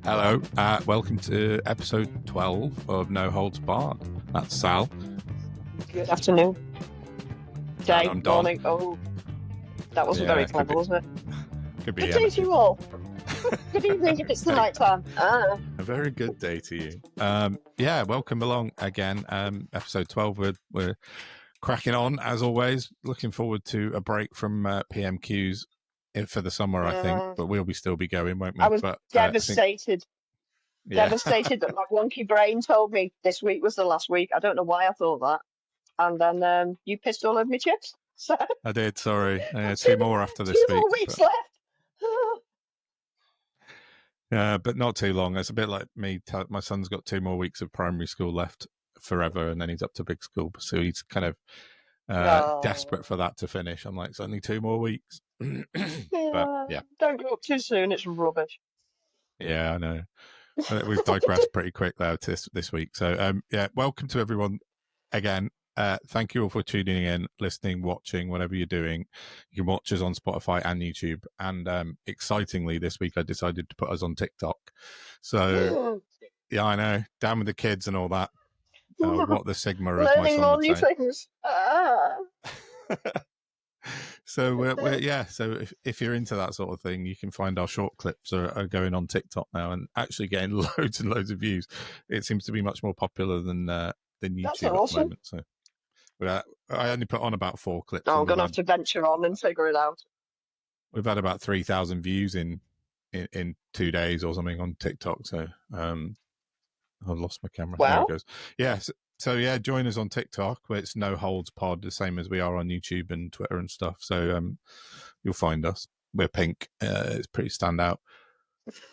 Hello, welcome to episode 12 of No Holds Barred. That's Sal. Good afternoon. Day, And I'm Don. morning. Oh, that wasn't very clever, was it? Could be Good day to you all. Good evening if it's the night time. A very good day to you. Yeah, welcome along again. Episode 12, we're cracking on as always. Looking forward to a break from PMQs for the summer, I think, but we'll still be going, won't we? I was devastated. Devastated that my wonky brain told me this week was the last week. I don't know why I thought that. And then you pissed all over my chips. So I did, sorry. Two more after this week. 2 more weeks left. But not too long. It's a bit like me. My son's got 2 more weeks of primary school left forever, and then he's up to big school. So he's kind of desperate for that to finish. I'm like, it's only 2 more weeks. But yeah. Don't go up too soon. It's rubbish. Yeah, I know. We've digressed pretty quick though this week. So yeah, welcome to everyone again. Thank you all for tuning in, listening, watching, whatever you're doing. You can watch us on Spotify and YouTube. And excitingly, this week I decided to put us on TikTok. So yeah, I know. Down with the kids and all that. What the Sigma is. Learning all new things. So so if you're into that sort of thing, you can find our short clips are going on TikTok now and actually getting loads and loads of views. It seems to be much more popular than YouTube That's at awesome. the moment. So I only put on about 4 clips. I'm going to have to venture on and figure it out. We've had about 3,000 views in 2 days or something on TikTok. So I've lost my camera. Wow. There it goes. Yes. So yeah, join us on TikTok, where it's NoHoldBarredPod, the same as we are on YouTube and Twitter and stuff. So you'll find us. We're pink. It's pretty standout.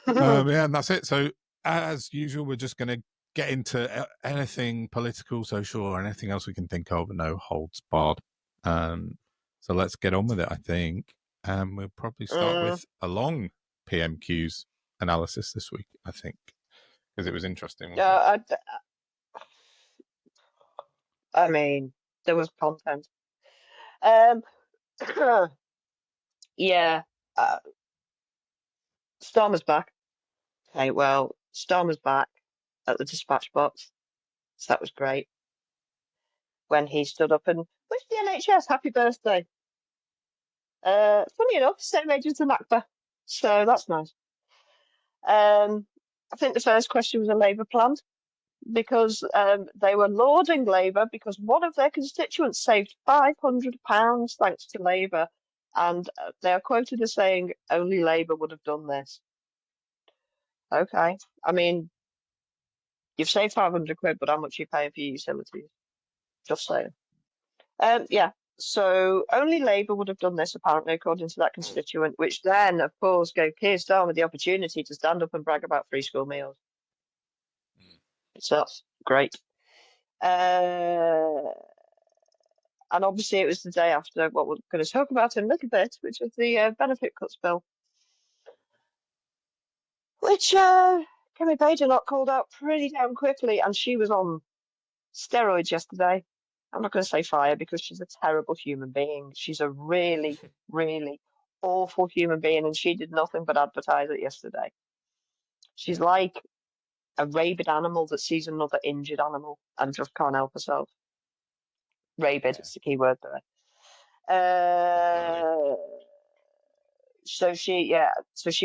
Yeah, and that's it. So as usual, we're just going to get into anything political, social, or anything else we can think of. No holds barred. So let's get on with it, I think. We'll probably start with a long PMQs analysis this week, I think, because it was interesting. I mean, there was content. Yeah. Starmer's back. Okay, well, Starmer's back at the dispatch box. So that was great. When he stood up and wished the NHS happy birthday. Funny enough, same age as the Nakba. So that's nice. I think the first question was a Labour plan, because they were lauding Labour because one of their constituents saved £500 thanks to Labour, and they are quoted as saying only Labour would have done this. Okay, I mean, you've saved 500 quid, but how much are you paying for your utilities? Just saying. Yeah, so only Labour would have done this, apparently, according to that constituent, which then, of course, gave Keir Starmer the opportunity to stand up and brag about free school meals. So that's great. And obviously it was the day after what we're going to talk about in a little bit, which was the benefit cuts bill, which Kemi Badenoch called out pretty damn quickly, and she was on steroids yesterday. I'm not going to say fire because she's a terrible human being. She's a really, really awful human being, and she did nothing but advertise it yesterday. She's like a rabid animal that sees another injured animal and just can't help herself. Rabid, it's the key word there. So she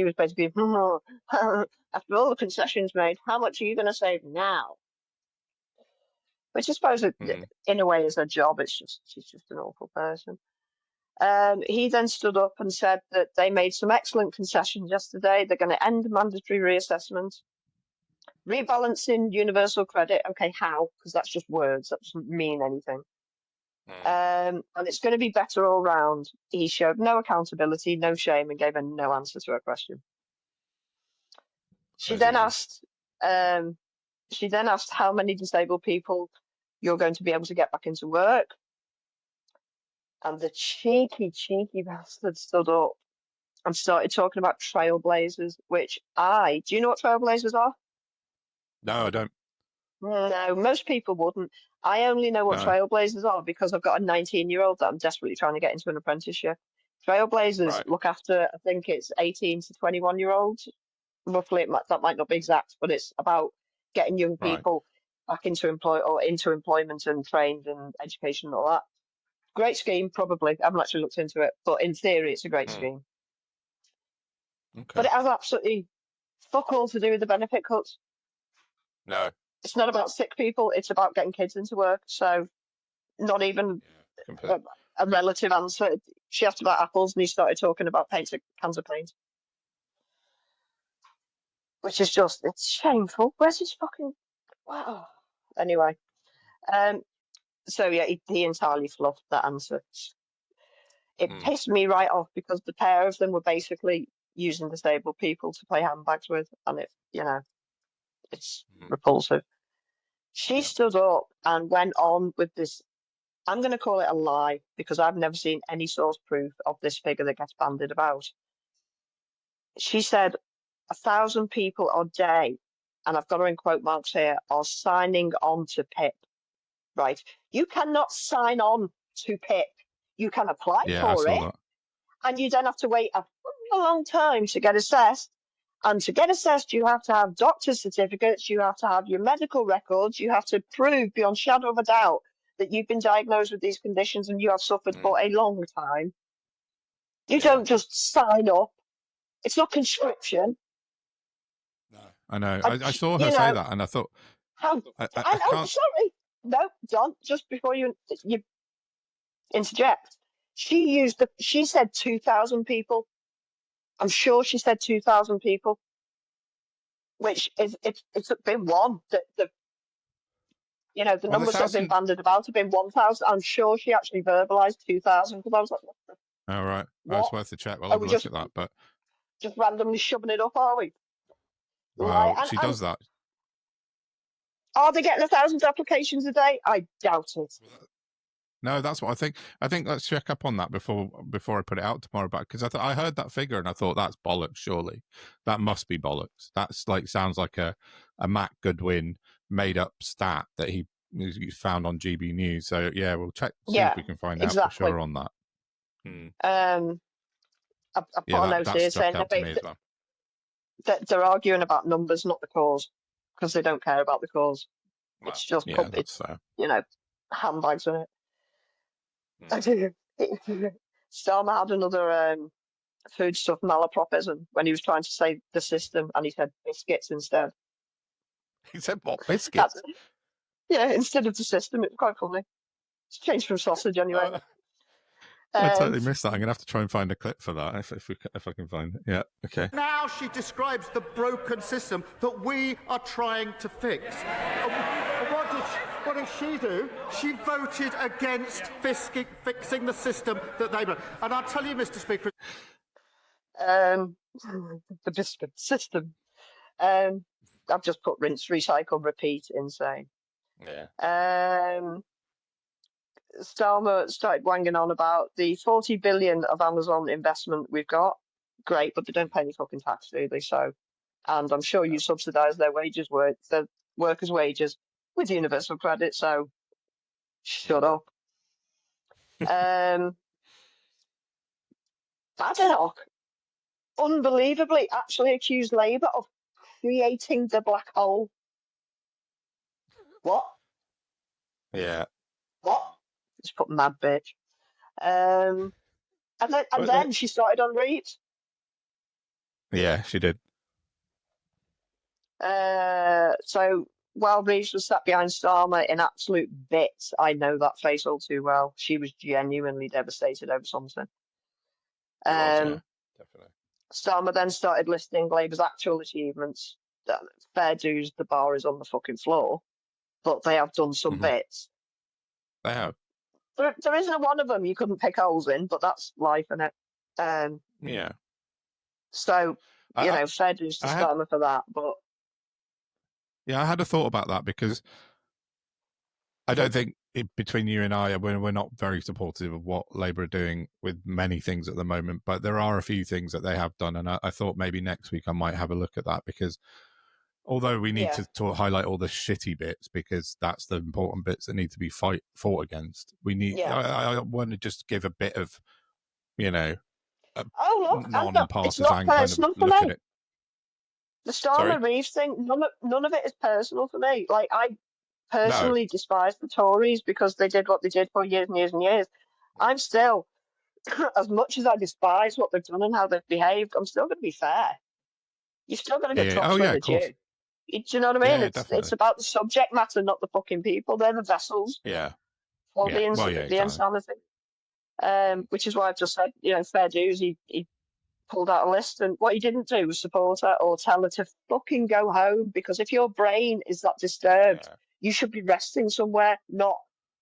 was basically, after all the concessions made, how much are you going to save now? Which I suppose, in a way, is her job. She's just an awful person. He then stood up and said that they made some excellent concessions yesterday. They're going to end mandatory reassessment. Rebalancing universal credit. Okay, how? Because that's just words. That doesn't mean anything. And it's going to be better all round. He showed no accountability, no shame, and gave her no answer to her question. She then asked how many disabled people you're going to be able to get back into work. And the cheeky bastard stood up and started talking about trailblazers, which do you know what trailblazers are? No, I don't. No, most people wouldn't. I only know what trailblazers are because I've got a 19-year-old that I'm desperately trying to get into an apprenticeship. Trailblazers look after, I think it's 18 to 21-year-olds roughly, that might not be exact, but it's about getting young Right. people back into employment and trained and education and all that. Great scheme, probably. I haven't actually looked into it, but in theory, it's a great scheme. Okay. But it has absolutely fuck all to do with the benefit cuts. No. It's not about sick people. It's about getting kids into work. So not even a relative answer. She asked about apples, and he started talking about cans of paint. Which is just, it's shameful. Where's his fucking... Wow. Anyway. So, yeah, he entirely fluffed that answer. It pissed me right off because the pair of them were basically using disabled people to play handbags with, and it's repulsive. She stood up and went on with this. I'm going to call it a lie because I've never seen any source proof of this figure that gets bandied about. She said 1,000 people a day, and I've got her in quote marks here, are signing on to PIP. Right? You cannot sign on to PIP. You can apply for it, and you then have to wait a long time to get assessed. And to get assessed, you have to have doctor's certificates, you have to have your medical records, you have to prove beyond shadow of a doubt that you've been diagnosed with these conditions and you have suffered for a long time. You don't just sign up. It's not conscription. No. I know. I saw her say that, and I thought, how? Sorry, no, John. Just before you interject, she said 2,000 people. I'm sure she said 2,000 people, which is it's been one. The numbers that have been bandied about have been 1,000. I'm sure she actually verbalised 2,000 because I was like, "Oh right, what? It's worth a check." Well, I'll look at that, but just randomly shoving it up, are we? Well, she does that. Are they getting 1,000 applications a day? I doubt it. No, that's what I think. I think let's check up on that before I put it out tomorrow. Because I heard that figure and I thought that's bollocks. Surely that must be bollocks. That's sounds like a Matt Goodwin made up stat that he found on GB News. So yeah, we'll check. See if we can find out for sure on that. I've got a note here saying that they're arguing about numbers, not the cause, because they don't care about the cause. Well, it's just handbags on it. Starmer had another foodstuff malapropism when he was trying to say the system, and he said biscuits instead. He said what? Biscuits? Instead of the system. It's quite funny. It's changed from sausage anyway. I totally missed that. I'm going to have to try and find a clip for that if I can find it. Yeah, okay. Now she describes the broken system that we are trying to fix. What did she do? She voted against fixing the system that they broke. And I'll tell you, Mr. Speaker... the biscuit system. I've just put rinse, recycle, repeat, insane. Yeah. Starmer started wanging on about the 40 billion of Amazon investment we've got. Great, but they don't pay any fucking tax, do they? So, and I'm sure you subsidise their their workers' wages with universal credit. So, shut up. Badenoch, unbelievably, actually accused Labour of creating the black hole. What? Yeah. What? Just put mad bitch. And then she started on Reeves. Yeah, she did. So while Reeves was sat behind Starmer in absolute bits, I know that face all too well. She was genuinely devastated over something. Definitely. Starmer then started listing Labour's actual achievements. Fair dues, the bar is on the fucking floor, but they have done some bits. They have. There isn't one of them you couldn't pick holes in, but that's life, isn't it? Yeah. So, fair dues to Starmer for that, but... Yeah, I had a thought about that because I don't think between you and I, we're not very supportive of what Labour are doing with many things at the moment, but there are a few things that they have done, and I thought maybe next week I might have a look at that because although we need to highlight all the shitty bits because that's the important bits that need to be fought against, we need. I want to just give a bit of, non-partisan kind of look at it. The Starmer Reeves thing, none of it is personal for me. Like, I personally despise the Tories because they did what they did for years and years and years. I'm still, as much as I despise what they've done and how they've behaved, I'm still going to be fair. You've still got to get trucks where they're due. Do you know what I mean? It's about the subject matter, not the fucking people. They're the vessels. Yeah. For the insanity. Which is why I've just said, fair dues. He pulled out a list, and what he didn't do was support her or tell her to fucking go home, because if your brain is that disturbed, you should be resting somewhere, not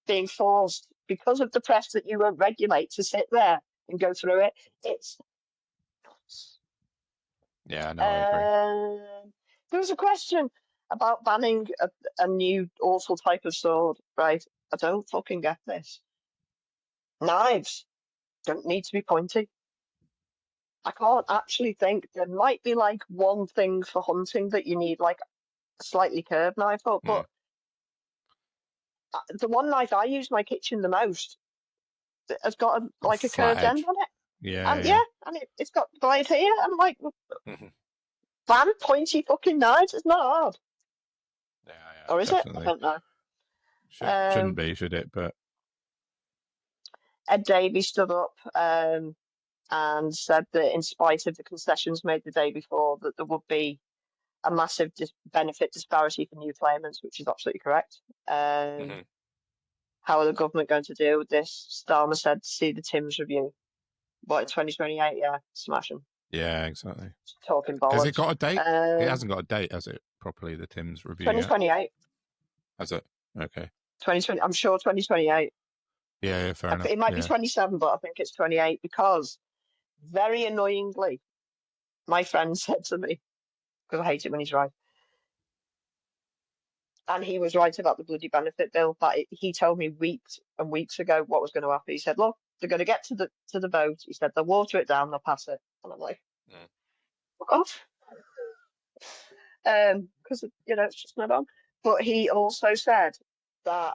being forced because of the press that you won't regulate to sit there and go through it. It's nuts. Yeah, no, I agree. There was a question about banning a new awful type of sword, right? I don't fucking get this. Knives don't need to be pointy. I can't actually think. There might be like one thing for hunting that you need like a slightly curved knife up, but the one knife I use in my kitchen the most has got a curved end on it. Yeah, and it's got blade here. I'm like, ban pointy fucking knives. It's not hard. Yeah, or is definitely. it? I don't know. Shouldn't be, should it? But Ed Davey stood up and said that in spite of the concessions made the day before, that there would be a massive benefit disparity for new claimants, which is absolutely correct. How are the government going to deal with this? Starmer said, see the Timms review. What, in 2028? Yeah, smash them. Yeah, exactly. Talking bollocks. Has it got a date? It hasn't got a date, has it? Properly, the Timms review. 2028. Has it? Okay. 2020. I'm sure 2028. Yeah, fair enough. It might be 27, but I think it's 28 because, very annoyingly, my friend said to me, because I hate it when he's right, and he was right about the bloody benefit bill, but he told me weeks and weeks ago what was going to happen. He said, look, they're going to get to the vote. He said, they'll water it down, they'll pass it. And I'm like, fuck off. Because, it's just not on. But he also said that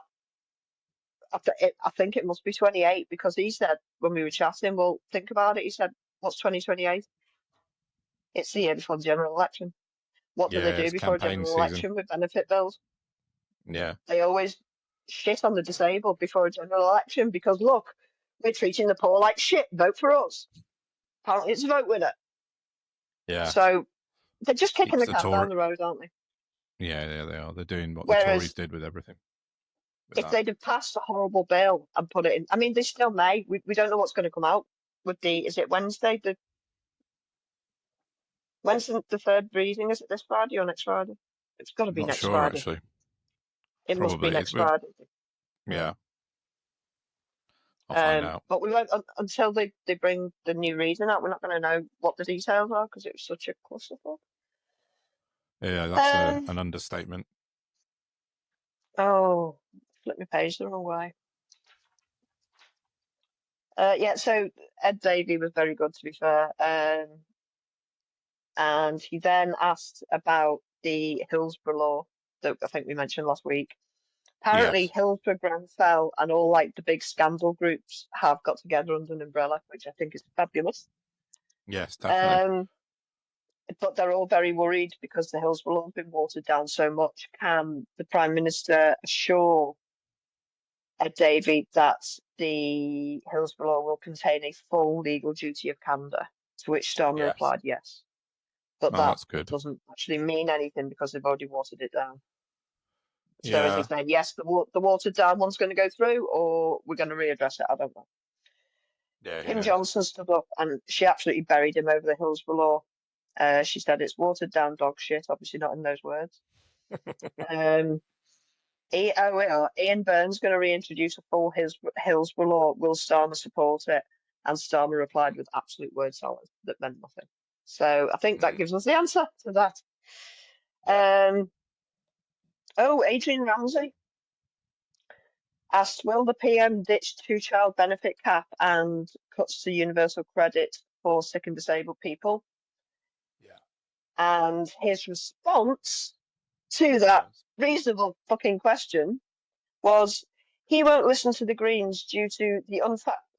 I think it must be 28, because he said when we were chatting, well, think about it. He said, what's 2028? It's the year before the general election. What do they do before a general election with benefit bills? Yeah. They always shit on the disabled before a general election because, look, we're treating the poor like shit. Vote for us. Apparently it's a vote winner. Yeah. So they're just kicking the can down the road, aren't they? Yeah, they are. They're doing what the Tories did with everything. If they'd have passed a horrible bill and put it in, I mean, they still may. We don't know what's going to come out with is it Wednesday? When's the third reading? Is it this Friday or next Friday? It's got to be next Friday. Actually. It must be next Friday. Yeah. I'll find out. But we won't until they bring the new reading out. We're not going to know what the details are because it was such a clusterfuck. Yeah, that's an understatement. Oh, flip my page the wrong way. So Ed Davey was very good, to be fair. And he then asked about the Hillsborough law that I think we mentioned last week. Apparently, Hillsborough, Grenfell, and all like the big scandal groups have got together under an umbrella, which I think is fabulous. Yes, definitely. But they're all very worried because the Hillsborough law has been watered down so much. Can the Prime Minister assure Ed Davey that the Hillsborough law will contain a full legal duty of candour? To which Starmer replied, yes. But that doesn't actually mean anything because they've already watered it down. So is he saying, yes, the watered down one's going to go through, or we're going to readdress it? I don't know. Yeah, Kim Johnson stood up and she absolutely buried him over the Hillsborough law. She said it's watered down dog shit, obviously not in those words. Ian Byrne's going to reintroduce a full Hillsborough law. Will Starmer support it? And Starmer replied with absolute word salad that meant nothing. So I think that gives us the answer to that. Adrian Ramsey asked, will the PM ditch 2-child benefit cap and cuts to universal credit for sick and disabled people? Yeah. And his response to that reasonable fucking question was he won't listen to the Greens due to the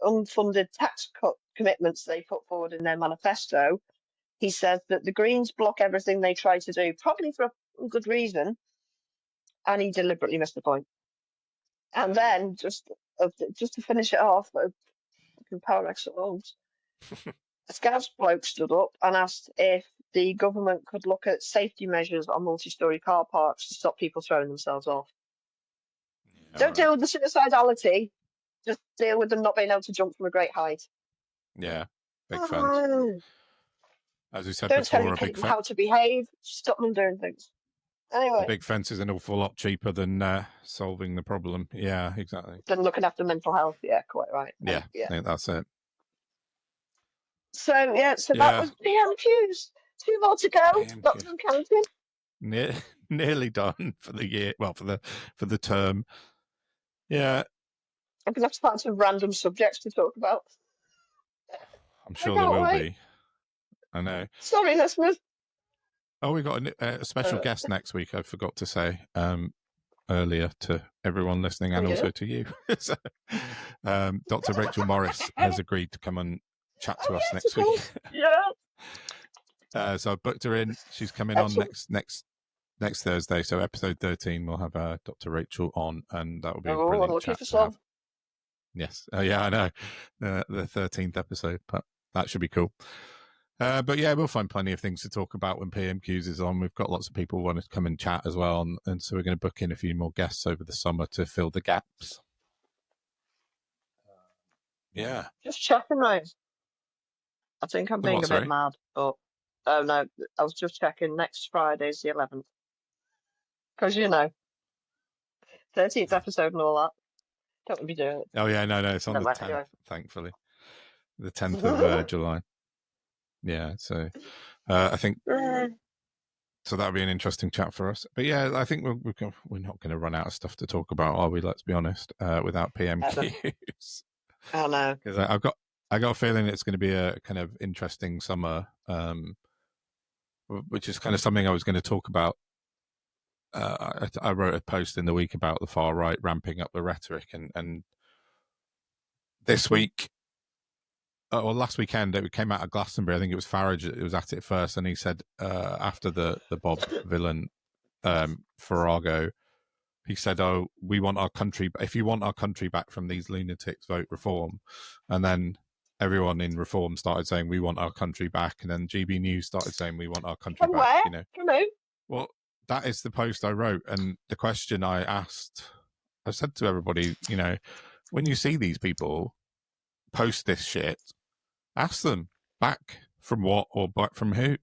unfunded tax cut commitments they put forward in their manifesto, he says that the Greens block everything they try to do, probably for a good reason, and he deliberately missed the point. And then, just to finish it off, power excellence, a Scouts bloke stood up and asked if the government could look at safety measures on multi-storey car parks to stop people throwing themselves off. Yeah, Don't deal with the suicidality, just deal with them not being able to jump from a great height. Yeah, big fence. As we said Don't tell before, your people how to behave, stop them doing things. Anyway. A big fence is an awful lot cheaper than solving the problem. Yeah, exactly. Than looking after mental health. Yeah, quite right. Yeah, I think that's it. So that was PMQs. 2 more to go. Not even counting. Nearly done for the year. Well, for the term. Yeah. I'm gonna have to find some random subjects to talk about. I'm sure there will be. I know. Sorry, listeners. Oh, we got a special guest next week. I forgot to say earlier to everyone listening and also to you. So, Dr. Rachel Morris has agreed to come and chat to us next week. So I booked her in. She's coming on next Thursday. So episode 13, we'll have Dr. Rachel on, and that will be a brilliant chat to have. Yes. Yeah, I know. The 13th episode, but that should be cool. But yeah, we'll find plenty of things to talk about when PMQs is on. We've got lots of people wanting to come and chat as well, and so we're going to book in a few more guests over the summer to fill the gaps. Yeah. Just checking, right? I think I'm being a bit mad, but oh no, I was just checking. Next Friday's the 11th, because 13th episode and all that. Don't want to be doing it. Oh yeah, no, it's on the 10th, thankfully. The 10th of July. Yeah, so I think so that'll be an interesting chat for us. But yeah, I think we're not going to run out of stuff to talk about, are we? Let's be honest. Without PMQs, I know, because I got a feeling it's going to be a kind of interesting summer, which is kind of something I was going to talk about. I wrote a post in the week about the far right ramping up the rhetoric, and this week. Well, last weekend it came out of Glastonbury. I think it was Farage. It was at it first, and he said after the Bob Villain farrago, he said, "Oh, we want our country. If you want our country back from these lunatics, vote Reform." And then everyone in Reform started saying, "We want our country back." And then GB News started saying, "We want our country back." Where? From who? Well, that is the post I wrote, and the question I asked, I said to everybody, when you see these people post this shit, ask them back from what or back from who.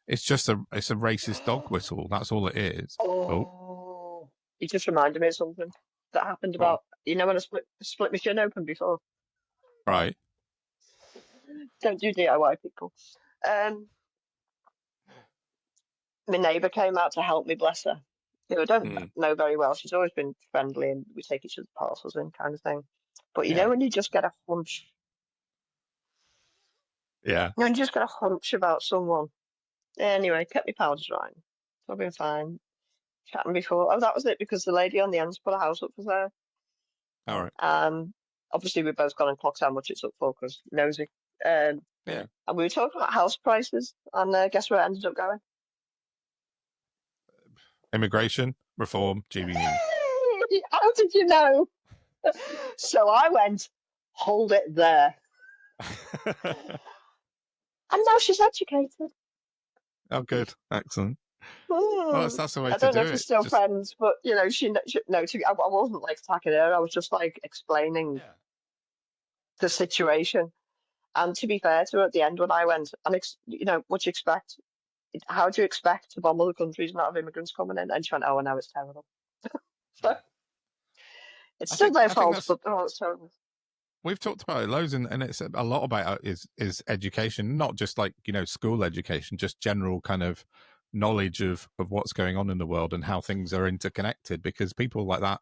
It's just a racist dog whistle. That's all it is. Oh. You just reminded me of something that happened about when I split my shin open before. Right. Don't do DIY, people. My neighbour came out to help me, bless her. Who I don't know very well. She's always been friendly and we take each other's parcels in, kind of thing. But you know when you just get a hunch? Yeah. You just get a hunch about someone. Anyway, kept my powder drying. So I've been fine. Chatting before. Oh, that was it, because the lady on the end's put a house up for sale. All right. Obviously, we've both gone and clocked how much it's up for, because nosy. Yeah. And we were talking about house prices, and guess where it ended up going? Immigration Reform, GB News. How did you know? So I went, hold it there. And now she's educated. Oh, good. Excellent. Well, that's the way to do it. I don't know if we're still friends, but, she I wasn't, attacking her. I was just, explaining the situation. And to be fair to her, at the end when I went, and, what do you expect? How do you expect to bomb other countries and not have immigrants coming in? And she went, oh, no, it's terrible. So it's still their fault, but it's terrible. We've talked about it loads, and it's a lot about is education, not just school education, just general kind of knowledge of what's going on in the world and how things are interconnected, because people like that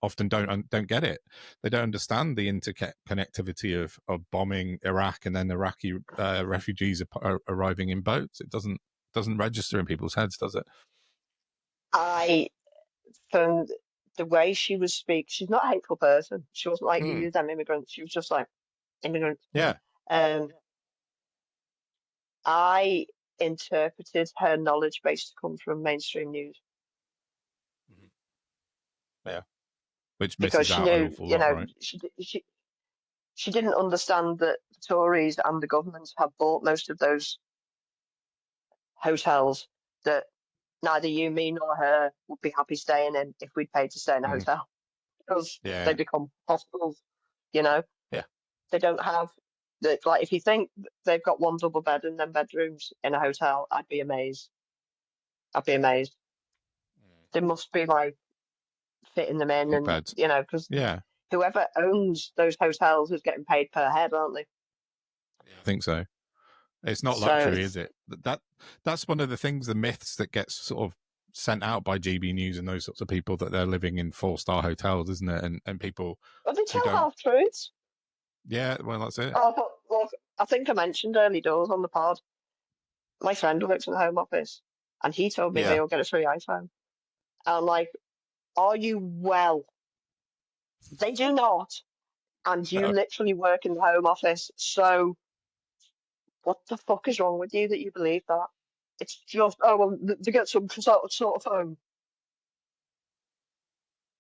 often don't get it. They don't understand the interconnectivity of bombing Iraq and then Iraqi refugees arriving in boats. It doesn't register in people's heads, does it? From the way she was speaking, she's not a hateful person. She wasn't like you, them immigrants. She was just like, immigrants. Yeah. I interpreted her knowledge base to come from mainstream news Yeah. Which because misses she out an knew, awful you lot, know, right? she didn't understand that the Tories and the government have bought most of those hotels that neither you, me, nor her would be happy staying in if we'd paid to stay in a hotel, because they Yeah. become hospitals, you know. Yeah. They don't have like, if you think they've got one double bed in them bedrooms in a hotel, I'd be amazed. They must be like fitting them in, Big and beds. you know, because Yeah. whoever owns those hotels is getting paid per head, aren't they? I think so. It's not So luxury, is it? That's one of the things, the myths that gets sort of sent out by GB News and those sorts of people, that they're living in 4-star hotels, isn't it? And people well, they who tell don't. half truths. Yeah, well, that's it. Oh, but look, I think I mentioned early doors on the pod. My friend works in the Home Office, and he told me Yeah. he'll get a free iPhone. And I'm like, are you well? They do not, and you No. literally work in the Home Office. So what the fuck is wrong with you that you believe that? It's just, oh well, to get some sort of phone.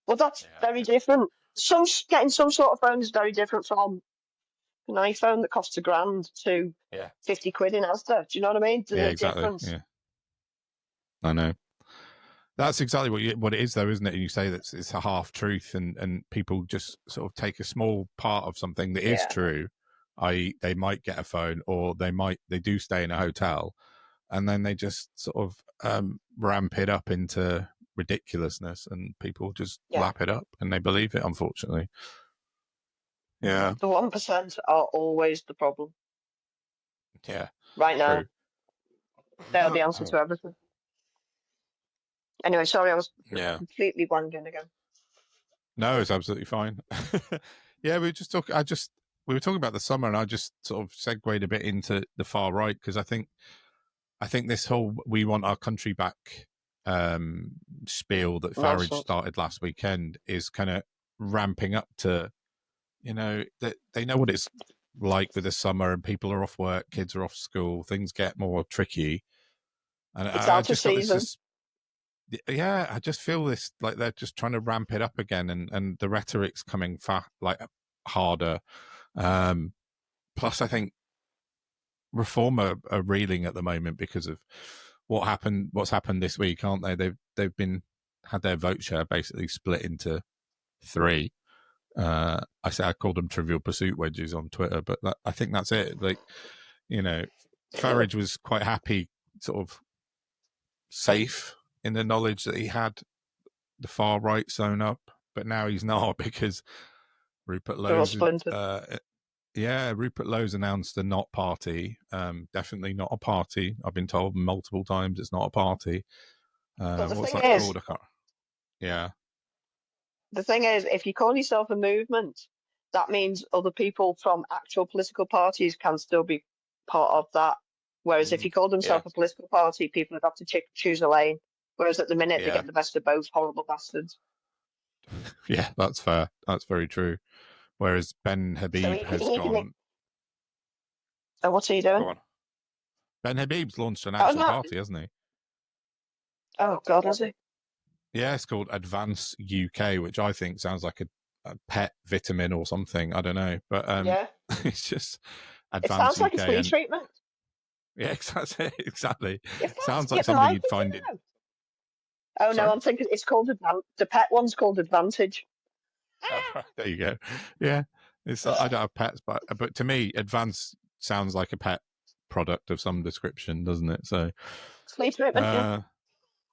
Well, that's very different. Getting some sort of phone is very different from an iPhone that costs £1,000 to 50 quid in Asda. Do you know what I mean? There's Yeah, a exactly. difference. Yeah, I know. That's exactly what it is, though, isn't it? And you say that it's a half truth, and people just sort of take a small part of something that is true, i.e., they might get a phone, or they do stay in a hotel, and then they just sort of ramp it up into ridiculousness, and people just lap it up and they believe it, unfortunately. Yeah. The 1% are always the problem. Yeah. Right now. True. They're the answer to everything. Anyway, sorry, I was completely wandering again. No, it's absolutely fine. Yeah, we were just talking. We were talking about the summer, and I just sort of segued a bit into the far right, because I think this whole "we want our country back" spiel that Farage started last weekend is kind of ramping up to, that they know what it's like with the summer, and people are off work, kids are off school, things get more tricky, and it's I out of just got season. yeah, I just feel this, like they're just trying to ramp it up again, and the rhetoric's coming harder. Plus, I think Reform are reeling at the moment because of what's happened this week, aren't they? They've had their vote share basically split into 3. I called them Trivial Pursuit wedges on Twitter, but I think that's it. Like, Farage was quite happy, sort of safe in the knowledge that he had the far right sewn up, but now he's not, because Rupert Lowe's Rupert Lowe's announced a not party. Definitely not a party. I've been told multiple times it's not a party. What's that called? Yeah. The thing is, if you call yourself a movement, that means other people from actual political parties can still be part of that. Whereas if you call themselves a political party, people would have to choose a lane. Whereas at the minute, they get the best of both, horrible bastards. Yeah, that's fair. That's very true. Whereas Ben Habib has gone. Oh, what's he doing? Go on. Ben Habib's launched an actual party, hasn't he? Oh, God, has he? Yeah, it's called Advance UK, which I think sounds like a pet vitamin or something. I don't know. But it's just Advance UK. It sounds like a flea treatment. Yeah, exactly. It sounds like something you'd find it. Oh, no, I'm thinking it's called the pet one's called Advantage. There you go. Yeah, I don't have pets, but to me, Advance sounds like a pet product of some description, doesn't it? So, flea treatment. And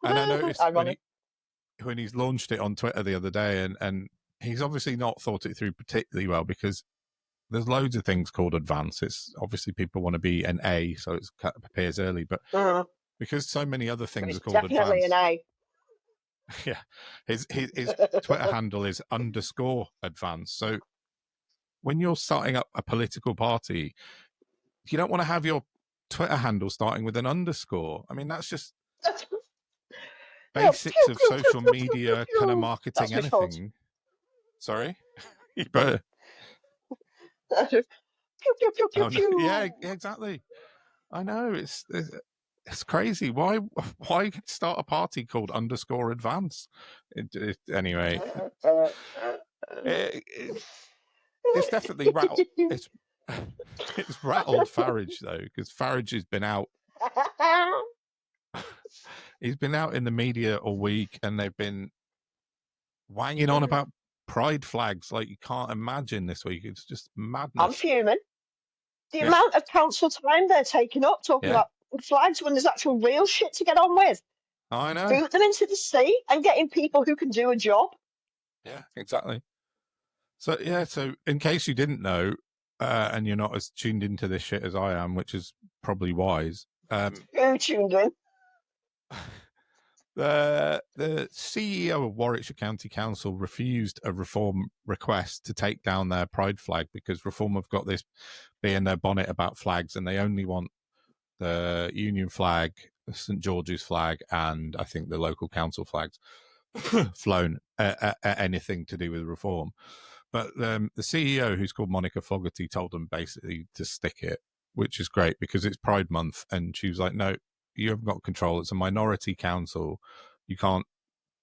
I noticed when he's launched it on Twitter the other day, and he's obviously not thought it through particularly well, because there's loads of things called Advance. It's obviously people want to be an A, so it appears early, but because so many other things are called definitely Advance. An A. Yeah, his Twitter handle is _advance. So when you're starting up a political party, you don't want to have your Twitter handle starting with an underscore. I mean, that's just basics of social media kind of marketing. Anything. Sorry, you better. Pew, pew, pew, pew, Oh, no. pew. Yeah, exactly. I know it's crazy. Why start a party called _advance? Anyway, it's definitely rattled. It's rattled Farage though, because Farage has been out. He's been out in the media all week, and they've been wanging on about pride flags like you can't imagine this week. It's just madness. I'm fuming. The amount of council time they're taking up talking about flags when there's actual real shit to get on with. I know. Boot them into the sea and getting people who can do a job. Yeah, exactly. So in case you didn't know, and you're not as tuned into this shit as I am, which is probably wise. Who tuned in? The CEO of Warwickshire County Council refused a Reform request to take down their pride flag because Reform have got this bee in their bonnet about flags, and they only want the Union flag, the St George's flag, and I think the local council flags flown at anything to do with Reform. But the CEO, who's called Monica Fogarty, told them basically to stick it, which is great because it's Pride Month, and she was like, no, you haven't got control. It's a minority council. You can't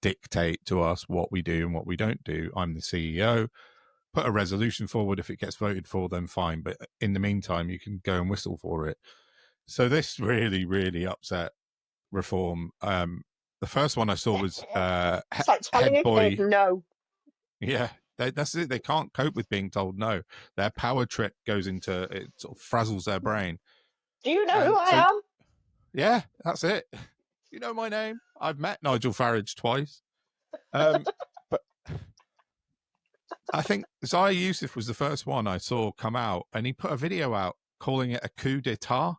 dictate to us what we do and what we don't do. I'm the CEO. Put a resolution forward. If it gets voted for, then fine. But in the meantime, you can go and whistle for it. So this really, really upset Reform. The first one I saw was it's like telling head boy. No. Yeah, that's it. They can't cope with being told no. Their power trip goes into it, sort of frazzles their brain. Do you know who I am? Yeah, that's it. You know my name. I've met Nigel Farage twice. But I think Zaya Youssef was the first one I saw come out, and he put a video out calling it a coup d'etat,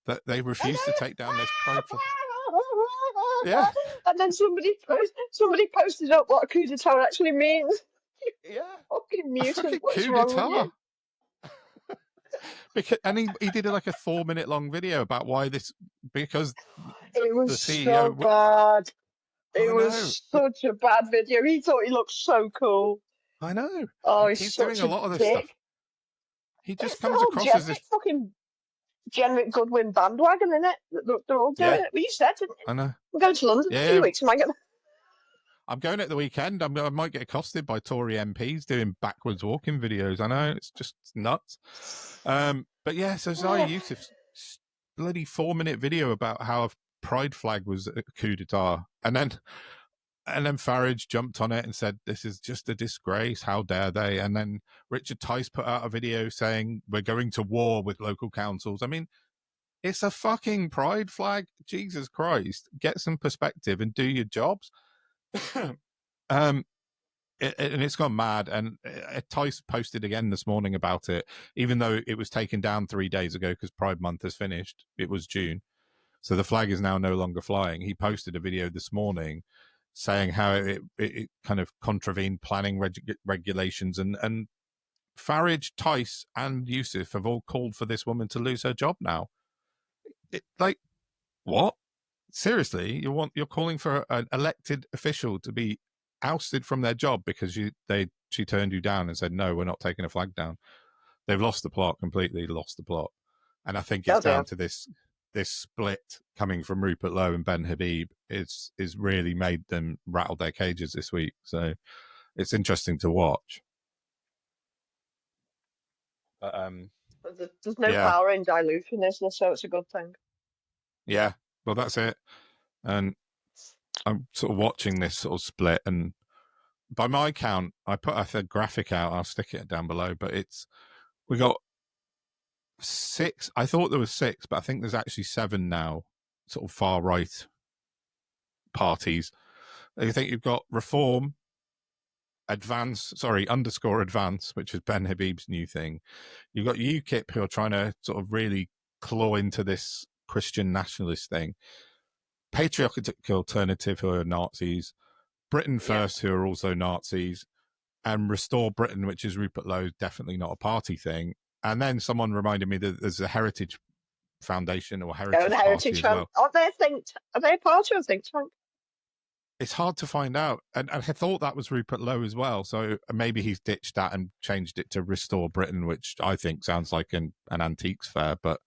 that they refused to take down this pride flag. Yeah. And then somebody posted up what a coup d'etat actually means. Yeah. Fucking mutant. What's coup wrong d'etat. with you? And he did like a 4-minute long video about why this, because it was the CEO, so bad. It was such a bad video. He thought he looked so cool. I know. Oh, he's doing a lot of this dick. stuff. He just comes across as this fucking Jenrick Goodwin bandwagon, isn't it? They're all doing it. Well, you said, didn't you? I know. I'm going to London in a few weeks. I'm going at the weekend. I might get accosted by Tory MPs doing backwards walking videos. I know, it's just nuts. But yeah, so Zaya Youssef's bloody 4-minute video about how a pride flag was a coup d'etat, and then Farage jumped on it and said, this is just a disgrace, how dare they? And then Richard Tice put out a video saying, we're going to war with local councils. I mean, it's a fucking pride flag. Jesus Christ, get some perspective and do your jobs. And it's gone mad, and Tice posted again this morning about it, even though it was taken down 3 days ago because Pride Month has finished. It was June, so the flag is now no longer flying. He posted a video this morning saying how it kind of contravened planning regulations, and Farage, Tice, and Youssef have all called for this woman to lose her job now. Like, what? Seriously, you're calling for an elected official to be ousted from their job because she turned you down and said, no, we're not taking a flag down. They've lost the plot, completely lost the plot. And I think it's down to this split coming from Rupert Lowe and Ben Habib is really made them rattle their cages this week. So it's interesting to watch. But there's no power in dilution, is there? So it's a good thing. Yeah, well, that's it. And I'm sort of watching this sort of split, and by my count, I put a graphic out. I'll stick it down below, but we got 6. I thought there was 6, but I think there's actually 7 now, sort of far right parties. I think you've got Reform, Advance, which is Ben Habib's new thing. You've got UKIP, who are trying to sort of really claw into this Christian nationalist thing. Patriotic Alternative, who are Nazis. Britain First, who are also Nazis. And Restore Britain, which is Rupert Lowe, definitely not a party thing. And then someone reminded me that there's a Heritage Foundation or Heritage Party as well. Are they a party or a think tank? It's hard to find out. And I thought that was Rupert Lowe as well. So maybe he's ditched that and changed it to Restore Britain, which I think sounds like an antiques fair. But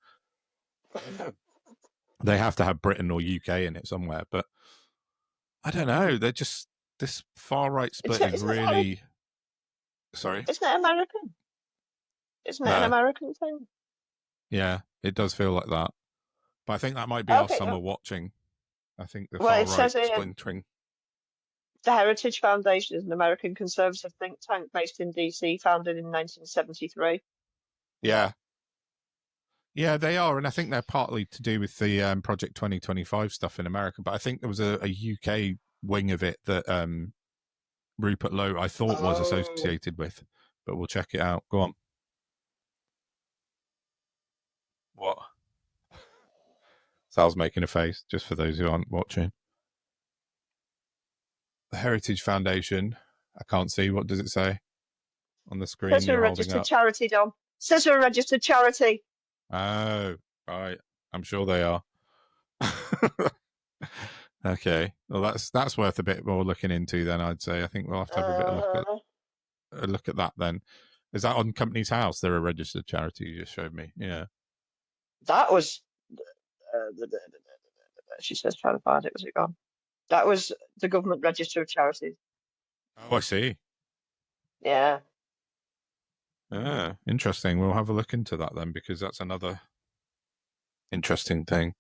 They have to have Britain or UK in it somewhere, but I don't know. They're just this far right split is really. Sorry, isn't it American? Isn't it an American thing? Yeah, it does feel like that. But I think that might be our Okay. summer watching. I think the Well, far it says right here, splintering. the Heritage Foundation is an American conservative think tank based in DC, founded in 1973. Yeah. Yeah, they are. And I think they're partly to do with the Project 2025 stuff in America. But I think there was a UK wing of it that Rupert Lowe, I thought, was associated with. But we'll check it out. Go on. What? Sal's making a face, just for those who aren't watching. The Heritage Foundation. I can't see. What does it say on the screen? Says we're a registered charity, Dom. Says we're a registered charity. Oh, right. I'm sure they are. Okay. Well, that's worth a bit more looking into then, I'd say. I think we'll have to have a look at that then. Is that on Company's House? They're a registered charity, you just showed me. Yeah. That was... she says trying to find it. Was it gone? That was the government register of charities. Oh, I see. Yeah. Interesting. We'll have a look into that then, because that's another interesting thing.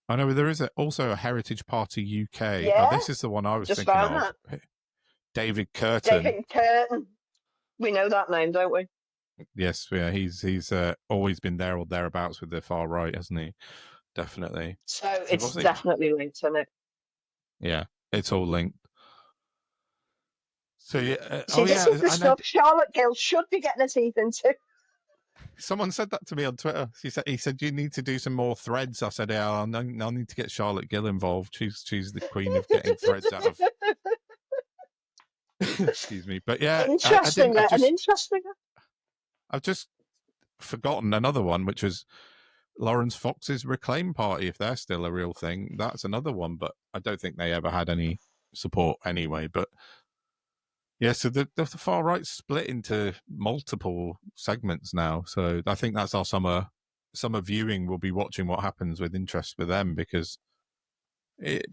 I know there is also a Heritage Party UK. Yeah. Oh, this is the one I was thinking of. David Curtin. David Curtin. We know that name, don't we? Yes, yeah. He's always been there or thereabouts with the far right, hasn't he? Definitely. So it's definitely linked, isn't it? Yeah, it's all linked. So yeah. This is the stuff Charlotte Gill should be getting her teeth into. Someone said that to me on Twitter. He said you need to do some more threads. I said, yeah, I'll need to get Charlotte Gill involved. She's the queen of getting threads out of. Excuse me, but yeah, interesting. I've just forgotten another one, which was Lawrence Fox's Reclaim Party. If they're still a real thing, that's another one. But I don't think they ever had any support anyway. But yeah, so the far right split into multiple segments now. So I think that's our summer viewing. We'll be watching what happens with interest with them, because it